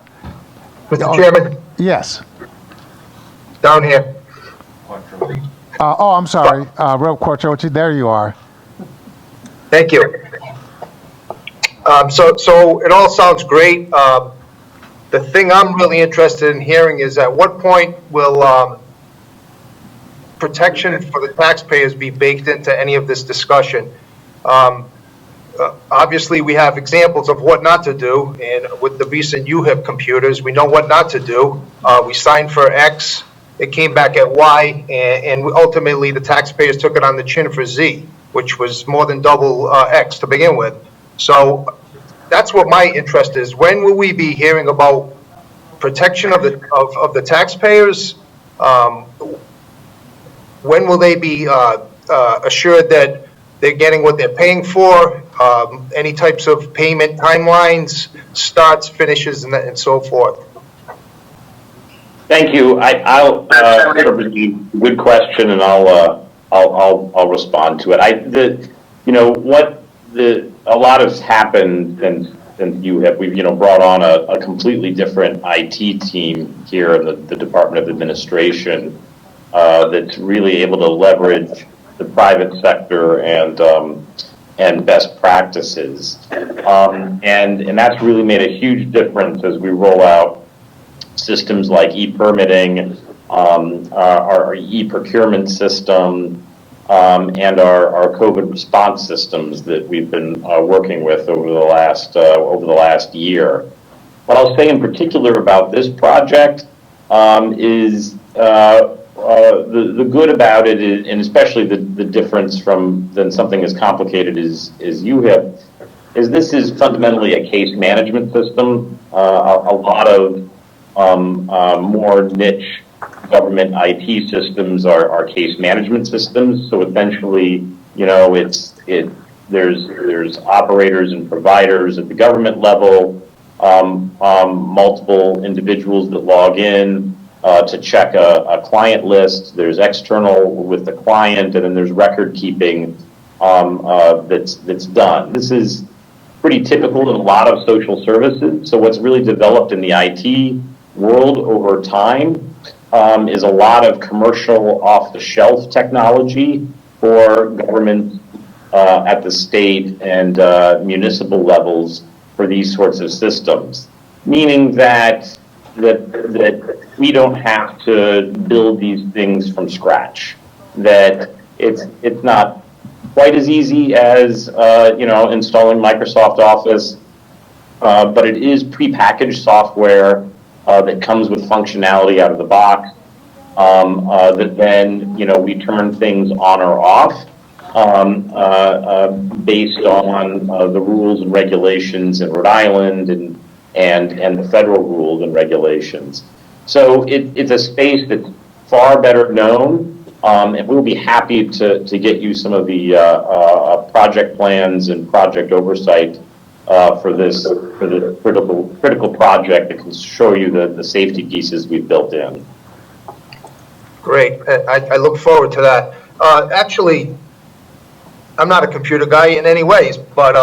Mr. Chairman? Yes. Down here. I'm sorry, Rep. Quarchochi, there you are. Thank you. So it all sounds great. The thing I'm really interested in hearing is at what point will protection for the taxpayers be baked into any of this discussion? Obviously, we have examples of what not to do, and with the recent UHIP computers, we know what not to do. We signed for X, it came back at Y, and ultimately the taxpayers took it on the chin for Z, which was more than double X to begin with. So that's what my interest is. When will we be hearing about protection of the taxpayers? When will they be assured that they're getting what they're paying for? Any types of payment timelines, starts, finishes, and so forth? Thank you. I'll good question, and I'll respond to it. A lot has happened since you have. We've brought on a completely different IT team here in the Department of Administration that's really able to leverage the private sector and best practices, and that's really made a huge difference as we roll out systems like e-permitting, our e-procurement system, and our COVID response systems that we've been working with over the last year. What I'll say in particular about this project is the good about it is, and especially the difference than something as complicated as UHIP, is this is fundamentally a case management system. A lot of more niche government IT systems are case management systems. So essentially, there's operators and providers at the government level, multiple individuals that log in to check a client list. There's external with the client, and then there's record keeping that's done. This is pretty typical in a lot of social services. So what's really developed in the IT world over time is a lot of commercial off-the-shelf technology for government at the state and municipal levels for these sorts of systems, meaning that we don't have to build these things from scratch. That it's not quite as easy as installing Microsoft Office, but it is prepackaged software that comes with functionality out of the box. That then we turn things on or off based on the rules and regulations in Rhode Island and the federal rules and regulations. So it's a space that's far better known, and we'll be happy to get you some of the project plans and project oversight for the critical project that can show you the safety pieces we've built in. Great. I look forward to that. Actually, I'm not a computer guy in any ways, but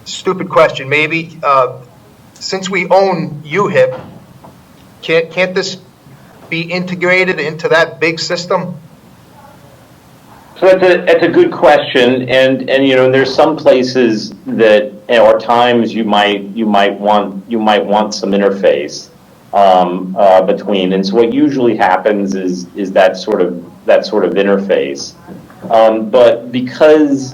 stupid question maybe. Since we own UHIP, can't this be integrated into that big system? So it's a good question, and there's some places that or times you might want some interface between, and so what usually happens is that sort of interface, but because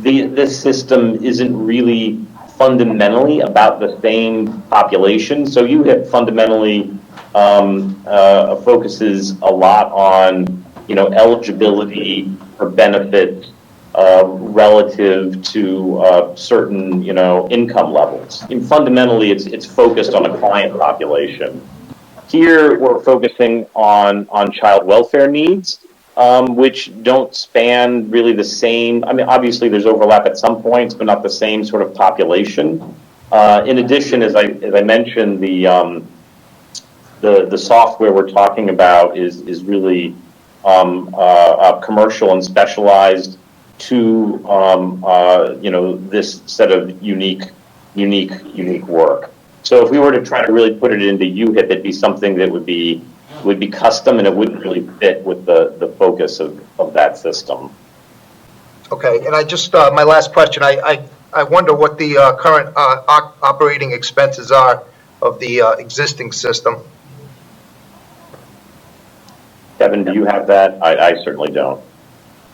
this system isn't really fundamentally about the same population, so UHIP fundamentally focuses a lot on eligibility for benefits relative to certain income levels. And fundamentally, it's focused on a client population. Here, we're focusing on child welfare needs, which don't span really the same. I mean, obviously, there's overlap at some points, but not the same sort of population. In addition, as I mentioned, the software we're talking about is really commercial and specialized to this set of unique work. So if we were to try to really put it into UHIP, it'd be something that would be custom, and it wouldn't really fit with the focus of that system. Okay, and I just my last question. I wonder what the current operating expenses are of the existing system. Kevin, do you have that? I certainly don't.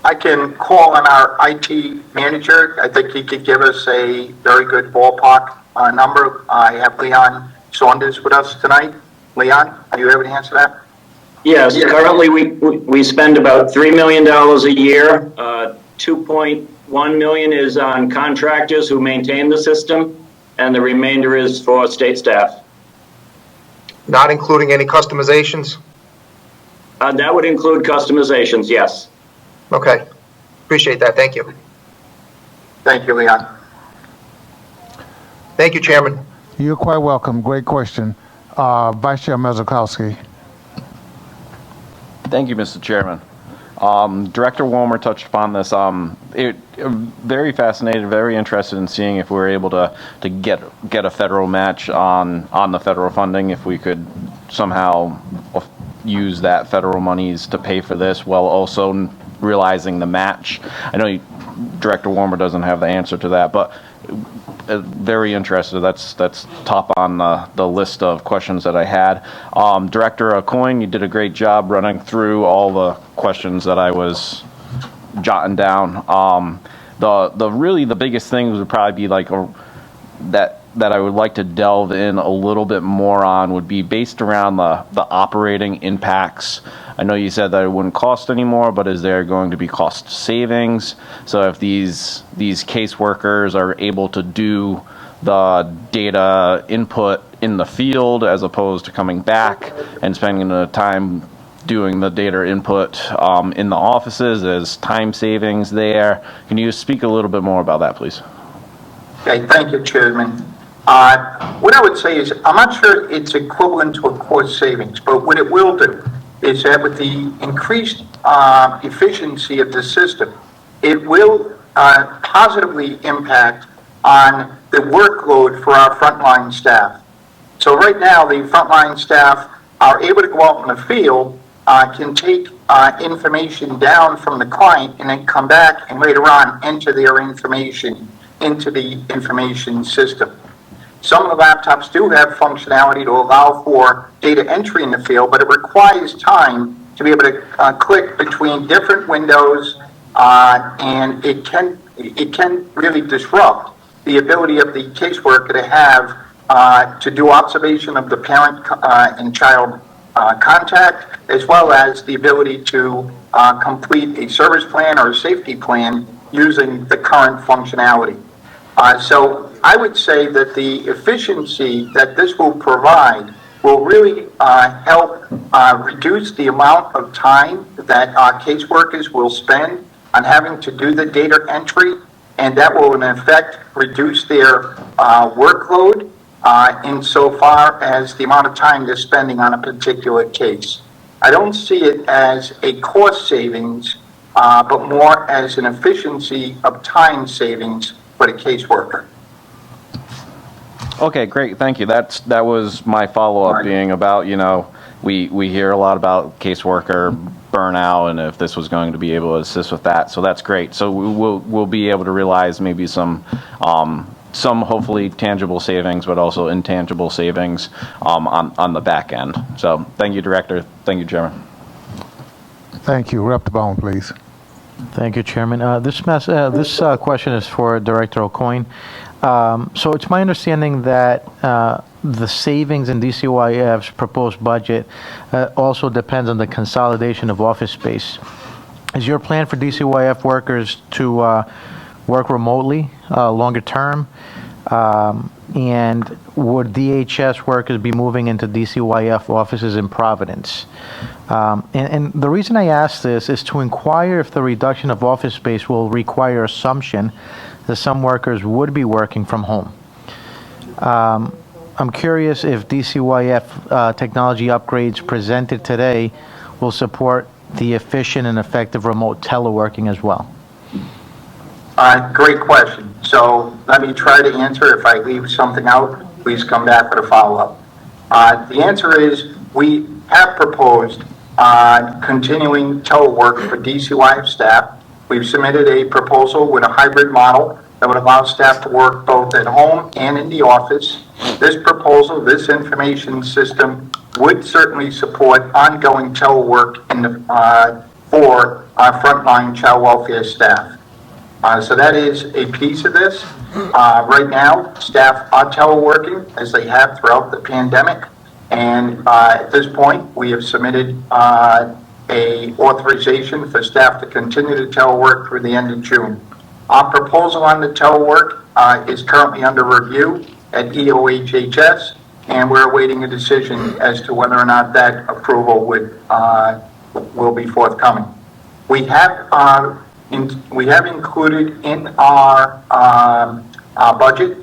I can call on our IT manager. I think he could give us a very good ballpark number. I have Leon Saunders with us tonight. Leon, are you able to answer that? Yes, currently we spend about $3 million a year. 2.1 million is on contractors who maintain the system, and the remainder is for state staff. Not including any customizations? That would include customizations, yes. Okay. Appreciate that. Thank you. Thank you, Leon. Thank you, Chairman. You're quite welcome. Great question. Vice Chair Mazurkowski. Thank you, Mr. Chairman. Director Walmer touched upon this. Very fascinated, very interested in seeing if we're able to get a federal match on the federal funding, if we could somehow use that federal monies to pay for this while also realizing the match. I know Director Walmer doesn't have the answer to that, but very interested. That's top on the list of questions that I had. Director Coyne, you did a great job running through all the questions that I was jotting down. The biggest things would probably be like that I would like to delve in a little bit more on would be based around the operating impacts. I know you said that it wouldn't cost anymore, but is there going to be cost savings? So if these caseworkers are able to do the data input in the field as opposed to coming back and spending the time doing the data input in the offices, there's time savings there. Can you speak a little bit more about that, please? Okay, thank you, Chairman. What I would say is, I'm not sure it's equivalent to a cost savings, but what it will do is that with the increased efficiency of the system, it will positively impact on the workload for our frontline staff. So right now, the frontline staff are able to go out in the field, can take information down from the client and then come back and later on enter their information into the information system. Some of the laptops do have functionality to allow for data entry in the field, but it requires time to be able to click between different windows, and it can really disrupt the ability of the caseworker to have to do observation of the parent and child contact, as well as the ability to complete a service plan or a safety plan using the current functionality. So I would say that the efficiency that this will provide will really help reduce the amount of time that our caseworkers will spend on having to do the data entry, and that will in effect reduce their workload insofar as the amount of time they're spending on a particular case. I don't see it as a cost savings, but more as an efficiency of time savings for the caseworker. Okay, great. Thank you. That was my follow-up, being about, we hear a lot about caseworker burnout and if this was going to be able to assist with that. So that's great. So we'll be able to realize maybe some hopefully tangible savings, but also intangible savings on the back end. So thank you, Director. Thank you, Chairman. Thank you. Rep. DeBone, please. Thank you, Chairman. This question is for Director Aucoin. So it's my understanding that the savings in DCYF's proposed budget also depends on the consolidation of office space. Is your plan for DCYF workers to work remotely longer term? And would DHS workers be moving into DCYF offices in Providence? And the reason I ask this is to inquire if the reduction of office space will require assumption that some workers would be working from home. I'm curious if DCYF technology upgrades presented today will support the efficient and effective remote teleworking as well. Great question. So let me try to answer. If I leave something out, please come back with a follow-up. The answer is we have proposed continuing telework for DCYF staff. We've submitted a proposal with a hybrid model that would allow staff to work both at home and in the office. This proposal, this information system, would certainly support ongoing telework for our frontline child welfare staff. So that is a piece of this. Right now, staff are teleworking as they have throughout the pandemic. And at this point, we have submitted a authorization for staff to continue to telework through the end of June. Our proposal on the telework is currently under review at EOHHS, and we're awaiting a decision as to whether or not that approval will be forthcoming. We have included in our budget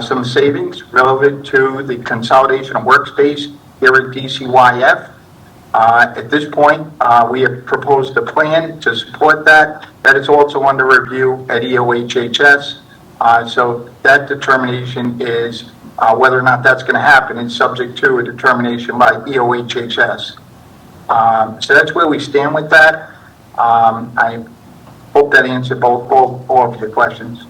some savings relevant to the consolidation of workspace here at DCYF. At this point, we have proposed a plan to support that. That is also under review at EOHHS. So that determination is whether or not that's going to happen is subject to a determination by EOHHS. So that's where we stand with that. I hope that answered all of your questions.